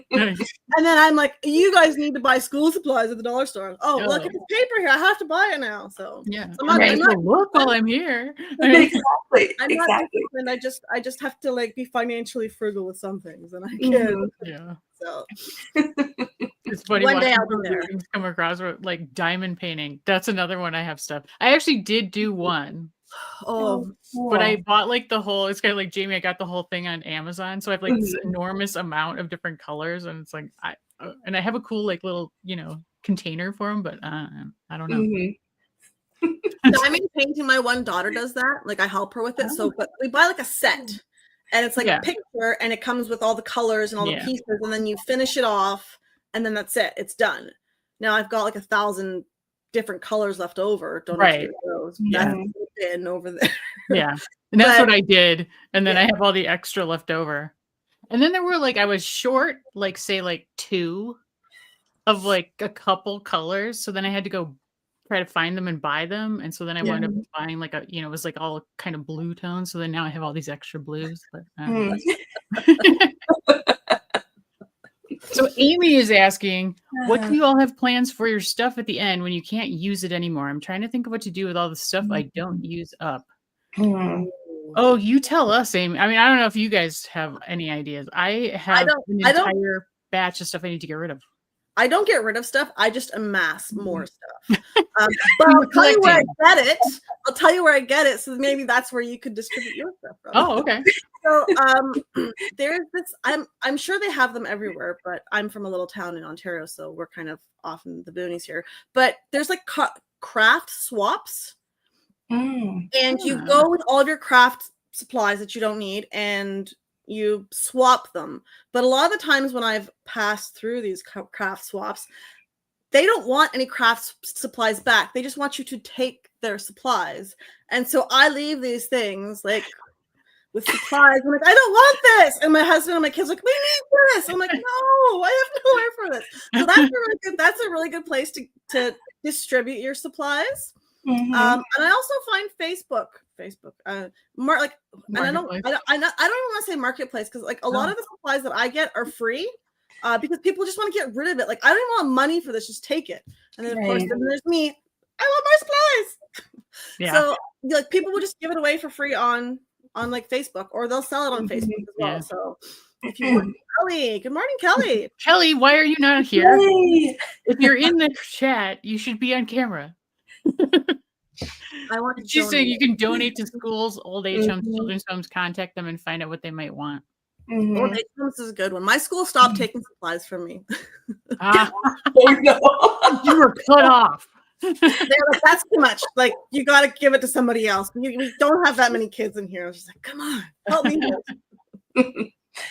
Nice.
And then I'm like, you guys need to buy school supplies at the dollar store. Oh,
Yeah.
look at the paper here. I have to buy it now. So
Yeah.
I'm not-
I
I'm
might as
not-
well look while I'm here.
Exactly.
I'm not
Exactly.
disciplined. I just have to like be financially frugal with some things, and I can.
Yeah.
So
It's funny
One day
watching
I'll be
those
there.
things come across with, like diamond painting. That's another one I have stuff. I actually did do one, but I bought like the whole. It's kind of like Jamie. I got the whole thing on Amazon, so I have like this enormous amount of different colors, and it's like I have a cool like little container for them, but I don't know.
diamond painting, my one daughter does that. Like I help her with it. So, but we buy like a set, and it's like
Yeah.
a picture, and it comes with all the colors and all the
Yeah.
pieces, and then you finish it off, and then that's it. It's done. Now I've got like 1,000 different colors left over. Don't
Right.
know those.
Yeah.
That's in over there.
Yeah, and that's
But-
what I did, and then I
Yeah.
have all the extra left over. And then there were like I was short, like say like 2 of like a couple colors, so then I had to go try to find them and buy them, and so then I wound up buying like a it was like all kind of blue tones. So then now I have all these extra blues. But so Amy is asking, what do you all have plans for your stuff at the end when you can't use it anymore? I'm trying to think of what to do with all the stuff I don't use up. Oh, you tell us, Amy. I mean, I don't know if you guys have any ideas. I have an
I don't-
entire batch of stuff I need to get rid of.
I don't get rid of stuff. I just amass more stuff. But I'll tell you where I get it. I'll tell you where I get it. So maybe that's where you could distribute your stuff from.
Oh, okay.
So there's this. I'm sure they have them everywhere, but I'm from a little town in Ontario, so we're kind of off in the boonies here. But there's like craft swaps, and you go with all of your craft supplies that you don't need, and you swap them. But a lot of the times when I've passed through these craft swaps, they don't want any craft supplies back. They just want you to take their supplies. And so I leave these things like with supplies. I'm like, I don't want this. And my husband and my kids are like, we need this. I'm like, no, I have nowhere for this. So that's a really good place to distribute your supplies. And I also find Facebook, more like, and I don't even want to say marketplace, because like a lot of the supplies that I get are free, because people just want to get rid of it. Like I don't even want money for this, just take it. And then of course then there's me. I want my supplies.
Yeah.
So like people will just give it away for free on like Facebook, or they'll sell it on Facebook as well.
Yeah.
So if you want, Kelly, good morning, Kelly.
Kelly, why are you not here?
Yay.
If you're in the chat, you should be on camera.
I want to
She's saying you
donate.
can donate to schools, old age homes, children's homes, contact them and find out what they might want.
Old age homes is a good one. My school stopped taking supplies from me.
Ah,
Oh, no.
you were cut off.
They're like, that's too much. Like, you got to give it to somebody else. We don't have that many kids in here. I was just like, come on, help me.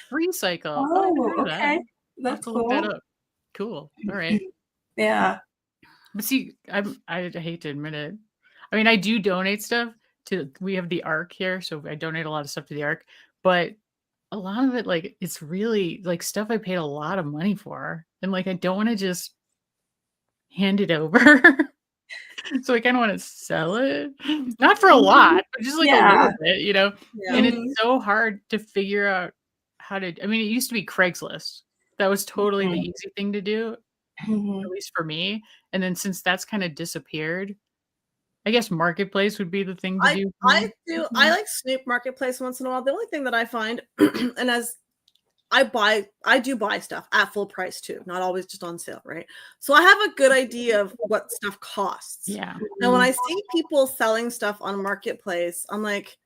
Free cycle.
Oh, okay. That's
Look that
cool.
up. Cool. All right.
Yeah.
But see, I hate to admit it. I mean, I do donate stuff to. We have the Ark here, so I donate a lot of stuff to the Ark. But a lot of it, like, it's really like stuff I paid a lot of money for, and like I don't want to just hand it over. So I kind of want to sell it, not for a lot, but just like a little bit, you know.
Yeah.
And it's so hard to figure out how to. I mean, it used to be Craigslist. That was totally the easy thing to do, at least for me. And then since that's kind of disappeared, I guess Marketplace would be the thing to do.
I like Snoop Marketplace once in a while. The only thing that I find, and as I do buy stuff at full price too, not always just on sale, right? So I have a good idea of what stuff costs.
Yeah.
Now, when I see people selling stuff on Marketplace, I'm like,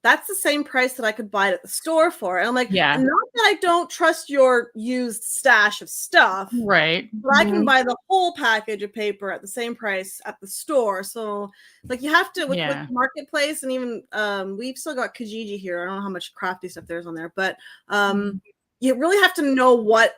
that's the same price that I could buy it at the store for. And I'm like,
Yeah.
not that I don't trust your used stash of stuff,
Right.
but I can buy the whole package of paper at the same price at the store. So, like, you have to with Marketplace, and even we've still got Kijiji here. I don't know how much crafty stuff there's on there, but you really have to know what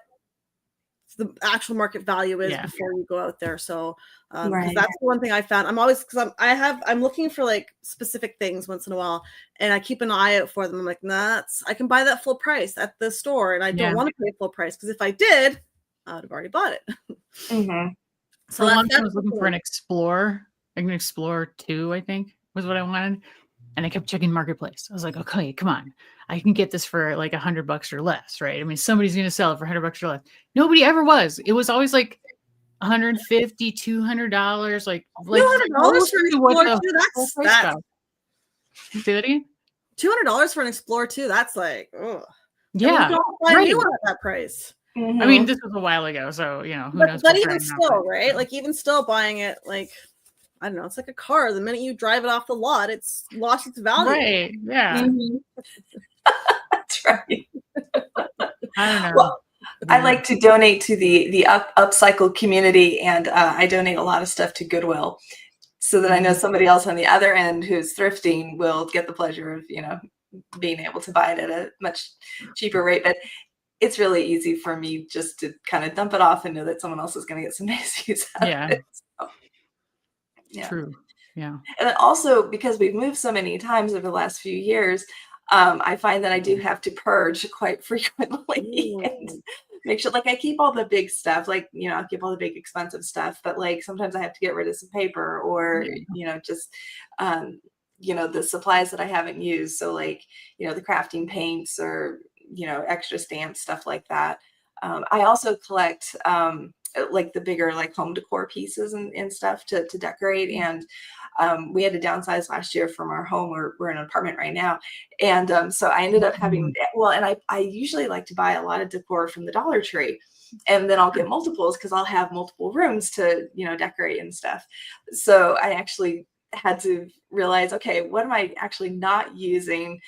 the actual market value is
Yeah.
before you go out there. So because
Right.
that's the one thing I found. I'm always because I'm looking for like specific things once in a while, and I keep an eye out for them. I'm like, nah, I can buy that full price at the store, and I
Yeah.
don't want to pay full price because if I did, I would have already bought it.
Mm-hmm.
For a long time, I
that's
was looking for an Explorer, like an Explorer 2, I think was what I wanted. And I kept checking Marketplace. I was like, okay, come on. I can get this for like $100 or less, right? I mean, somebody's going to sell it for $100 or less. Nobody ever was. It was always like $150, $200, like
$200
close
for an
to what
Explorer
the
2.
full price
That's
got. Say that again?
$200 for an Explorer 2. That's like, oh
Yeah,
you don't buy a
right.
new one at that price.
I mean, this was a while ago, so who knows?
But
what's
even
right now,
still, right? Like even still buying it, like I don't know, it's like a car. The minute you drive it off the lot, it's lost its value.
right? Yeah,
That's right.
I don't know.
Well, I like to donate to the upcycle community, and I donate a lot of stuff to Goodwill, so that I know somebody else on the other end who's thrifting will get the pleasure of being able to buy it at a much cheaper rate. But it's really easy for me just to kind of dump it off and know that someone else is going to get some nice use out of it. So, yeah.
True. Yeah.
And then also because we've moved so many times over the last few years, I find that I do have to purge quite frequently and make sure, like I keep all the big stuff, like, I'll keep all the big expensive stuff, but like sometimes I have to get rid of some paper or, just, the supplies that I haven't used. So like, the crafting paints or, extra stamps, stuff like that. I also collect, like the bigger like home decor pieces and stuff to decorate. And we had to downsize last year from our home. We're in an apartment right now. And so I ended up having, and I usually like to buy a lot of decor from the Dollar Tree. And then I'll get multiples because I'll have multiple rooms to, decorate and stuff. So I actually had to realize, okay, what am I actually not using?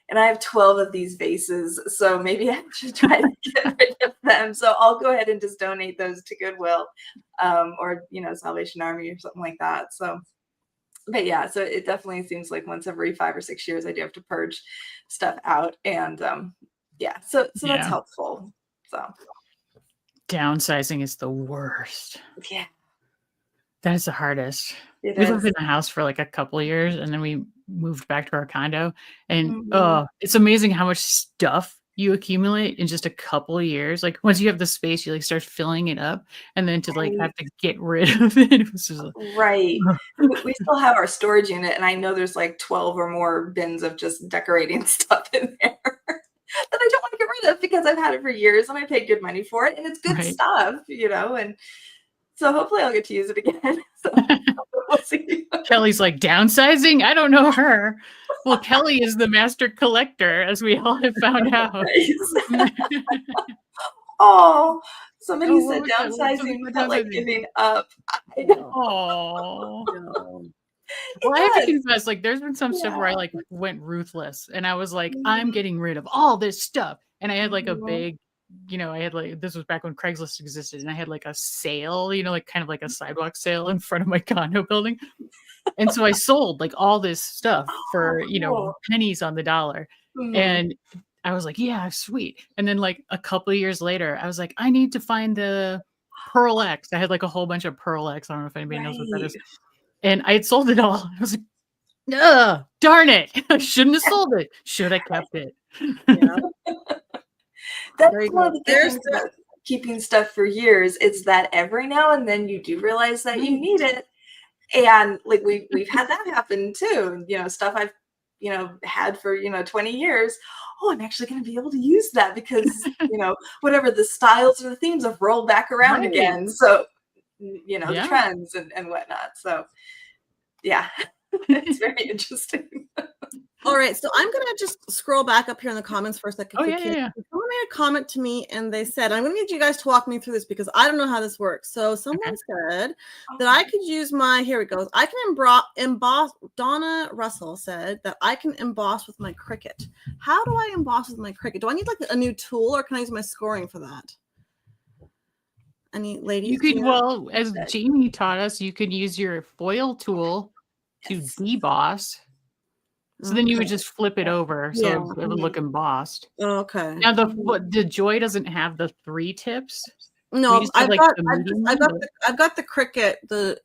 And I have 12 of these vases, so maybe I should try to get rid of them. So I'll go ahead and just donate those to Goodwill, or Salvation Army or something like that. So, but yeah, so it definitely seems like once every 5 or 6 years I do have to purge stuff out, and so that's helpful. So
Downsizing is the worst.
Yeah,
that is the hardest. We lived in a house for like a couple of years, and then we moved back to our condo. And it's amazing how much stuff you accumulate in just a couple of years. Like once you have the space, you like start filling it up, and then to like have to get rid of it. It was just
right. We still have our storage unit, and I know there's like 12 or more bins of just decorating stuff in there that I don't want to get rid of because I've had it for years and I paid good money for it, and it's good stuff, and so hopefully I'll get to use it again. So we'll see.
Kelly's like, downsizing? I don't know her. Well, Kelly is the master collector, as we all have found out.
Oh, somebody said downsizing without like giving up.
Oh. Well, I have to confess, like, there's been some stuff where I like went ruthless, and I was like, I'm getting rid of all this stuff, and I had like a big, I had like, this was back when Craigslist existed, and I had like a sale, like kind of like a sidewalk sale in front of my condo building, and so I sold like all this stuff for pennies on the dollar, and I was like, yeah, sweet. And then like a couple of years later, I was like, I need to find the Pearl X. I had like a whole bunch of Pearl X. I don't know if anybody knows what that is. And I had sold it all. I was like, darn it. I shouldn't have sold it. Should have kept it.
That's one of the things about keeping stuff for years. It's that every now and then you do realize that you need it. And like we've had that happen too. Stuff I've had for 20 years. Oh, I'm actually going to be able to use that because whatever the styles or the themes have rolled back around again. So the trends and whatnot. So yeah, it's very interesting.
All right, so I'm gonna just scroll back up here in the comments for a second.
Someone
made a comment to me, and they said, I'm gonna need you guys to walk me through this because I don't know how this works. So someone said that I could use here it goes. I can emboss. Donna Russell said that I can emboss with my Cricut. How do I emboss with my Cricut? Do I need like a new tool, or can I use my scoring for that? Any ladies?
You could, well, as Jamie taught us, you could use your foil tool to deboss. So then you would just flip it over so it would look embossed.
Okay.
Now the Joy doesn't have the 3 tips.
No,
just have,
I've
like,
got
the
I've,
medium
I've
one,
got the I've got the Cricut, the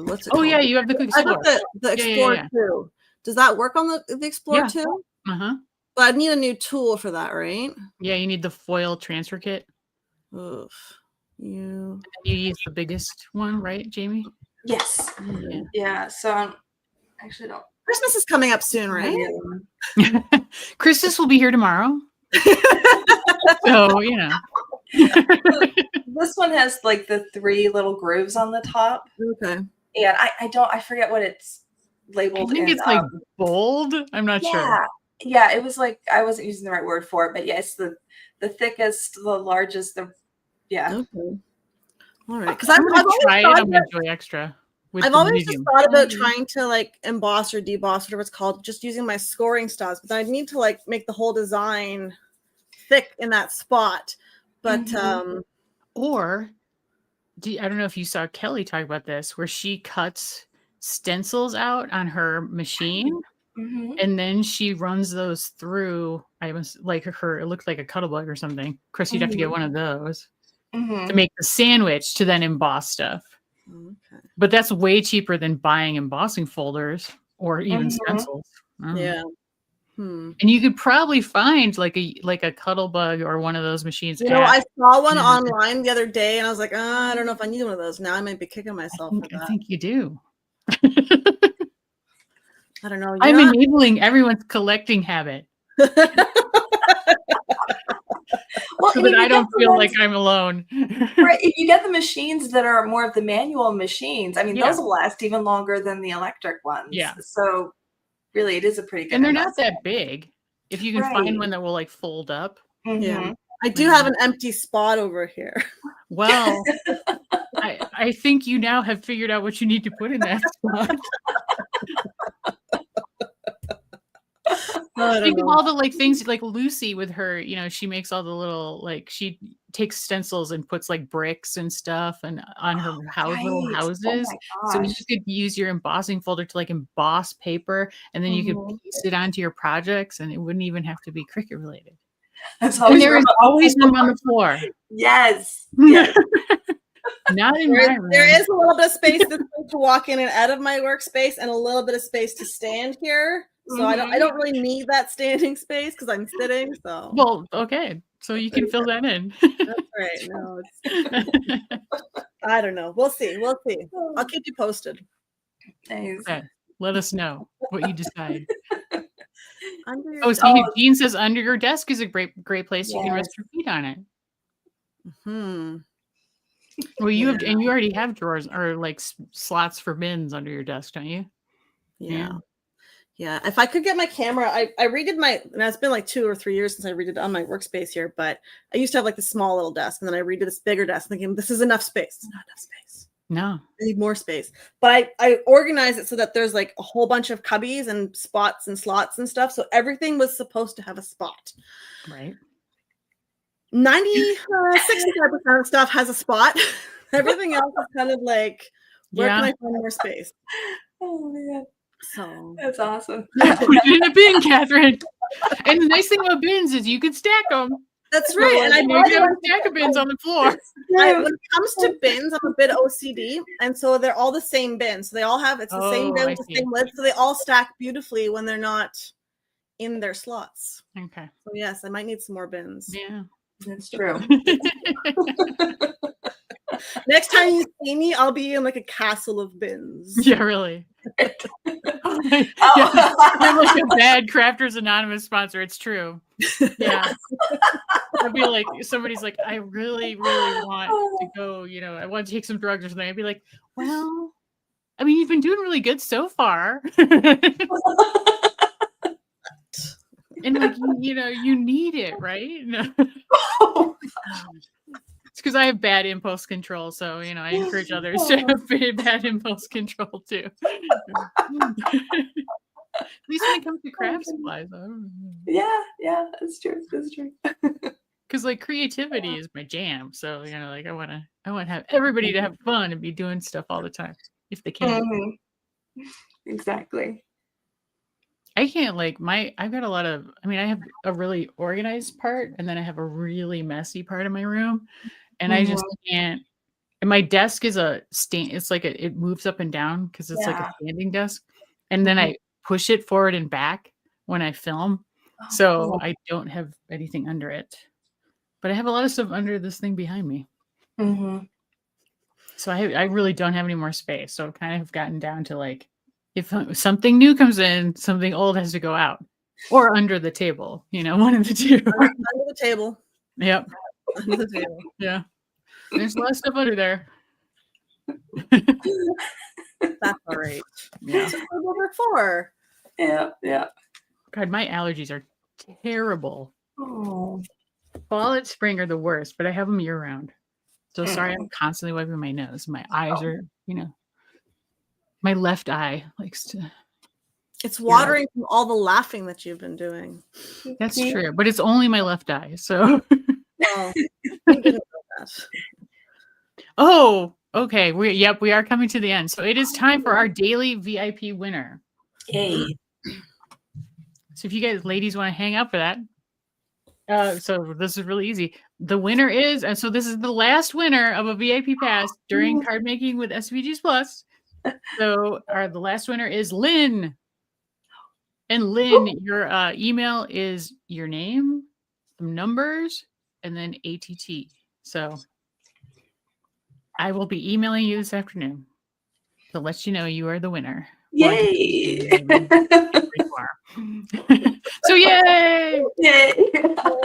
what's it
Oh
called?
yeah, you have the Quick
I got
Explorer.
the
Yeah,
Explorer
yeah.
2. Does that work on the Explorer
Yeah.
2?
Uh-huh.
But I need a new tool for that, right?
Yeah, you need the foil transfer kit.
Oof. You.
You use the biggest one, right, Jamie?
Yes.
Yeah.
Yeah. So actually don't
Christmas is coming up soon,
have
right?
the other one.
Christmas will be here tomorrow. So, you know.
This one has like the 3 little grooves on the top.
Okay.
And I forget what it's
I
labeled
think
in.
it's like bold. I'm not sure.
Yeah. Yeah, it was like I wasn't using the right word for it, but yeah, it's the thickest, the largest, yeah.
Okay. All right. Because
I'm
I've
gonna
always
try it
thought
on my
about-
Joy Extra with
I've
the
always just
medium.
thought about
Mhm.
trying to like emboss or deboss, whatever it's called, just using my scoring styles. But I need to like make the whole design thick in that spot. But
Mhm.
Or I don't know if you saw Kelly talk about this, where she cuts stencils out on her machine
Mhm.
and then she runs those through. I was like it looked like a Cuttlebug or something. Chris, you'd have to get one of those to
Mhm.
make the sandwich to then emboss stuff.
okay.
But that's way cheaper than buying embossing folders or even
Mhm.
stencils.
Yeah. Hmm.
And you could probably find like a Cuttlebug or one of those machines.
You know, I saw one
Yeah.
online the other day, and I was like, I don't know if I need one of those. Now I might be kicking myself for
I
that.
think you do.
I don't know.
I'm
You're
enabling everyone's collecting habit
Well,
so
and
that
if
I
you
don't
get the
feel
ones,
like I'm alone.
right, if you get the machines that are more of the manual machines, I mean,
Yeah.
those will last even longer than the electric ones.
Yeah.
So really, it is a pretty good
And they're not
investment.
that big. If you can
Right.
find one that will like fold up.
Yeah.
Mhm.
I do have an empty spot over here.
Well, I think you now have figured out what you need to put in that spot.
I don't
Think of
know.
all the like things like Lucy with her, she makes all the little like she takes stencils and puts like bricks and stuff and on her little
Right.
houses.
Oh my
So you
gosh.
could use your embossing folder to like emboss paper and then you could
Mhm.
piece it onto your projects and it wouldn't even have to be Cricut related.
There's
And
always
there
room
is
on the
always
floor.
room on the floor.
Yes. Yes.
Not in my room.
There is a little bit of space to walk in and out of my workspace, and a little bit of space to stand here. So I don't really need that standing space because I'm sitting. So
Well, okay. So you can fill that in.
that's right. No, I don't know. We'll see. We'll see. I'll keep you posted.
Nice.
Okay. Let us know what you decide.
Under your
Oh,
desk.
see, Jean says under your desk is a great place. You can
Yes.
rest your feet on it.
Hmm.
Well, you have,
Yeah.
and you already have drawers or like slots for bins under your desk, don't you?
Yeah. Yeah. If I could get my camera, I redid my, and it's been like 2 or 3 years since I redid on my workspace here, but I used to have like this small little desk, and then I redid this bigger desk thinking this is enough space. It's not enough space.
No.
I need more space. But I organized it so that there's like a whole bunch of cubbies and spots and slots and stuff. So everything was supposed to have a spot.
Right.
65% of stuff has a spot. Everything else is kind of like, where can I find more space?
Oh man.
So
That's awesome.
Put it in a bin, Catherine. And the nice thing about bins is you can stack them.
that's right. And I
You can have a stack of bins on the floor.
when it comes to bins, I'm a bit OCD, and so they're all the same bin. So they all have it's the same bin
I
with the
see.
same lid, so they all stack beautifully when they're not in their slots.
Okay.
So yes, I might need some more bins.
Yeah.
That's true.
Next time you see me, I'll be in like a castle of bins.
Yeah, really.
Oh.
Yeah, we're like a bad Crafters Anonymous sponsor. It's true. Yeah. I'd be like, somebody's like, I really, really want to go, I want to take some drugs or something. I'd be like, well, I mean, you've been doing really good so far. And like, you need it, right? It's because I have bad impulse control. So, I encourage others to have bad impulse control too. At least when it comes to craft supplies.
Yeah, that's true. That's true.
Because like creativity is my jam. So, like I want to have everybody to have fun and be doing stuff all the time if they can.
Mhm. Exactly.
I can't I've got a lot of, I have a really organized part and then I have a really messy part of my room. and I just can't. And my desk is a stand. It's like it moves up and down because it's like a standing desk, and then I push it forward and back when I film, so I don't have anything under it. But I have a lot of stuff under this thing behind me. So I really don't have any more space. So kind of have gotten down to like, if something new comes in, something old has to go out, or under the table. One of the two.
Under the table.
Yep.
Under the table.
Yeah. There's a lot of stuff under there.
That's all right.
Yeah.
That's what we're for.
Yeah.
God, my allergies are terrible.
Oh.
Fall and spring are the worst, but I have them year round. So sorry, I'm constantly wiping my nose. My eyes are, my left eye likes to.
It's watering from all the laughing that you've been doing.
That's true, but it's only my left eye. So.
Oh, I didn't know that.
Oh, okay. We are coming to the end. So it is time for our daily VIP winner.
Yay.
So if you guys ladies want to hang out for that. So this is really easy. The winner is, and so this is the last winner of a VIP pass during card making with SVGs Plus. So the last winner is Lynn. And Lynn, your email is your name, some numbers, and then ATT. So I will be emailing you this afternoon to let you know you are the winner.
Yay!
So yay!
Yay!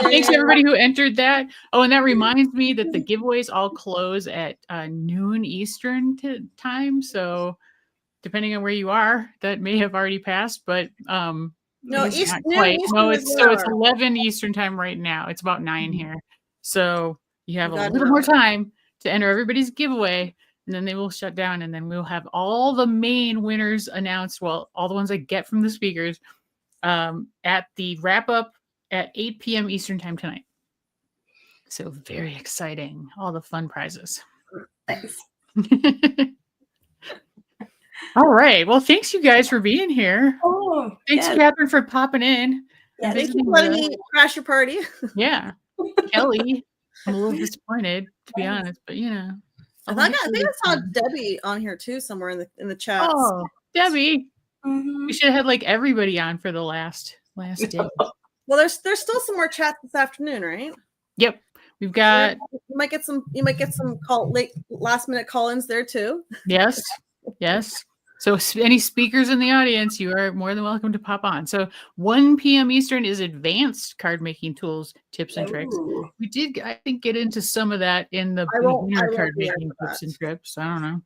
Thanks to everybody who entered that. Oh, and that reminds me that the giveaways all close at noon Eastern time. So depending on where you are, that may have already passed, but
No,
it's not quite. No, it's 11 Eastern time right now. It's about 9 here. So you have a little more time to enter everybody's giveaway, and then they will shut down, and then we'll have all the main winners announced. Well, all the ones I get from the speakers at the wrap up at 8 p.m. Eastern time tonight. So very exciting. All the fun prizes.
Thanks.
All right. Well, thanks you guys for being here.
Oh,
thanks, Catherine, for popping in.
Yeah,
thank you for letting me crash your party.
Yeah. Kelly, I'm a little disappointed, to be honest, but
I think I saw Debbie on here too, somewhere in the chat.
Oh, Debbie. We should have had like everybody on for the last day.
Well, there's still some more chats this afternoon, right?
Yep. We've got
you might get some last minute call-ins there too.
Yes. So any speakers in the audience, you are more than welcome to pop on. So 1 p.m. Eastern is advanced card making tools, tips, and tricks. We did, I think, get into some of that in the beginner card making tips and tricks. I don't know.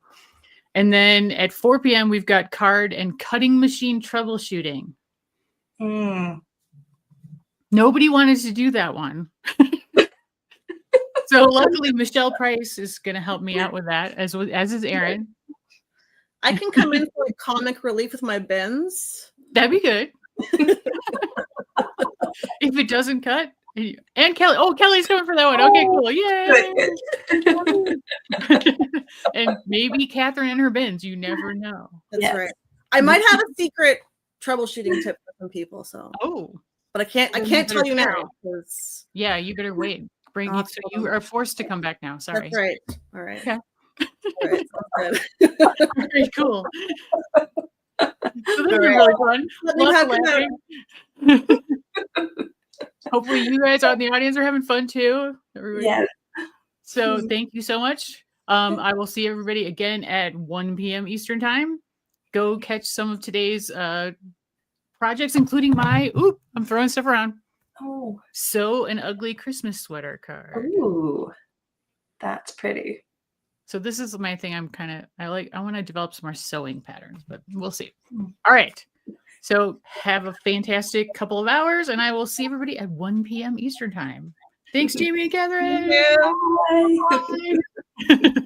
And then at 4 p.m., we've got card and cutting machine troubleshooting. Nobody wanted to do that one. So luckily, Michelle Price is going to help me out with that, as is Aaron.
I can come in for comic relief with my bins.
That'd be good. If it doesn't cut. And Kelly. Oh, Kelly's coming for that one. Okay, cool. Yay. And maybe Catherine and her bins. You never know.
That's right. I might have a secret troubleshooting tip for some people. So.
Oh.
But I can't tell you now.
Yeah, you better wait. So you are forced to come back now. Sorry.
That's right. All right.
Okay.
All right. Sounds good.
Very cool. So this is really fun. Hopefully you guys out in the audience are having fun too. Everybody.
Yeah.
So thank you so much. I will see everybody again at 1 p.m. Eastern time. Go catch some of today's projects, including I'm throwing stuff around.
Oh.
Sew an ugly Christmas sweater card.
Ooh. That's pretty.
So this is my thing. I want to develop some more sewing patterns, but we'll see. All right. So have a fantastic couple of hours, and I will see everybody at 1 p.m. Eastern time. Thanks, Jamie and Catherine.
Yeah.
Bye.
Bye.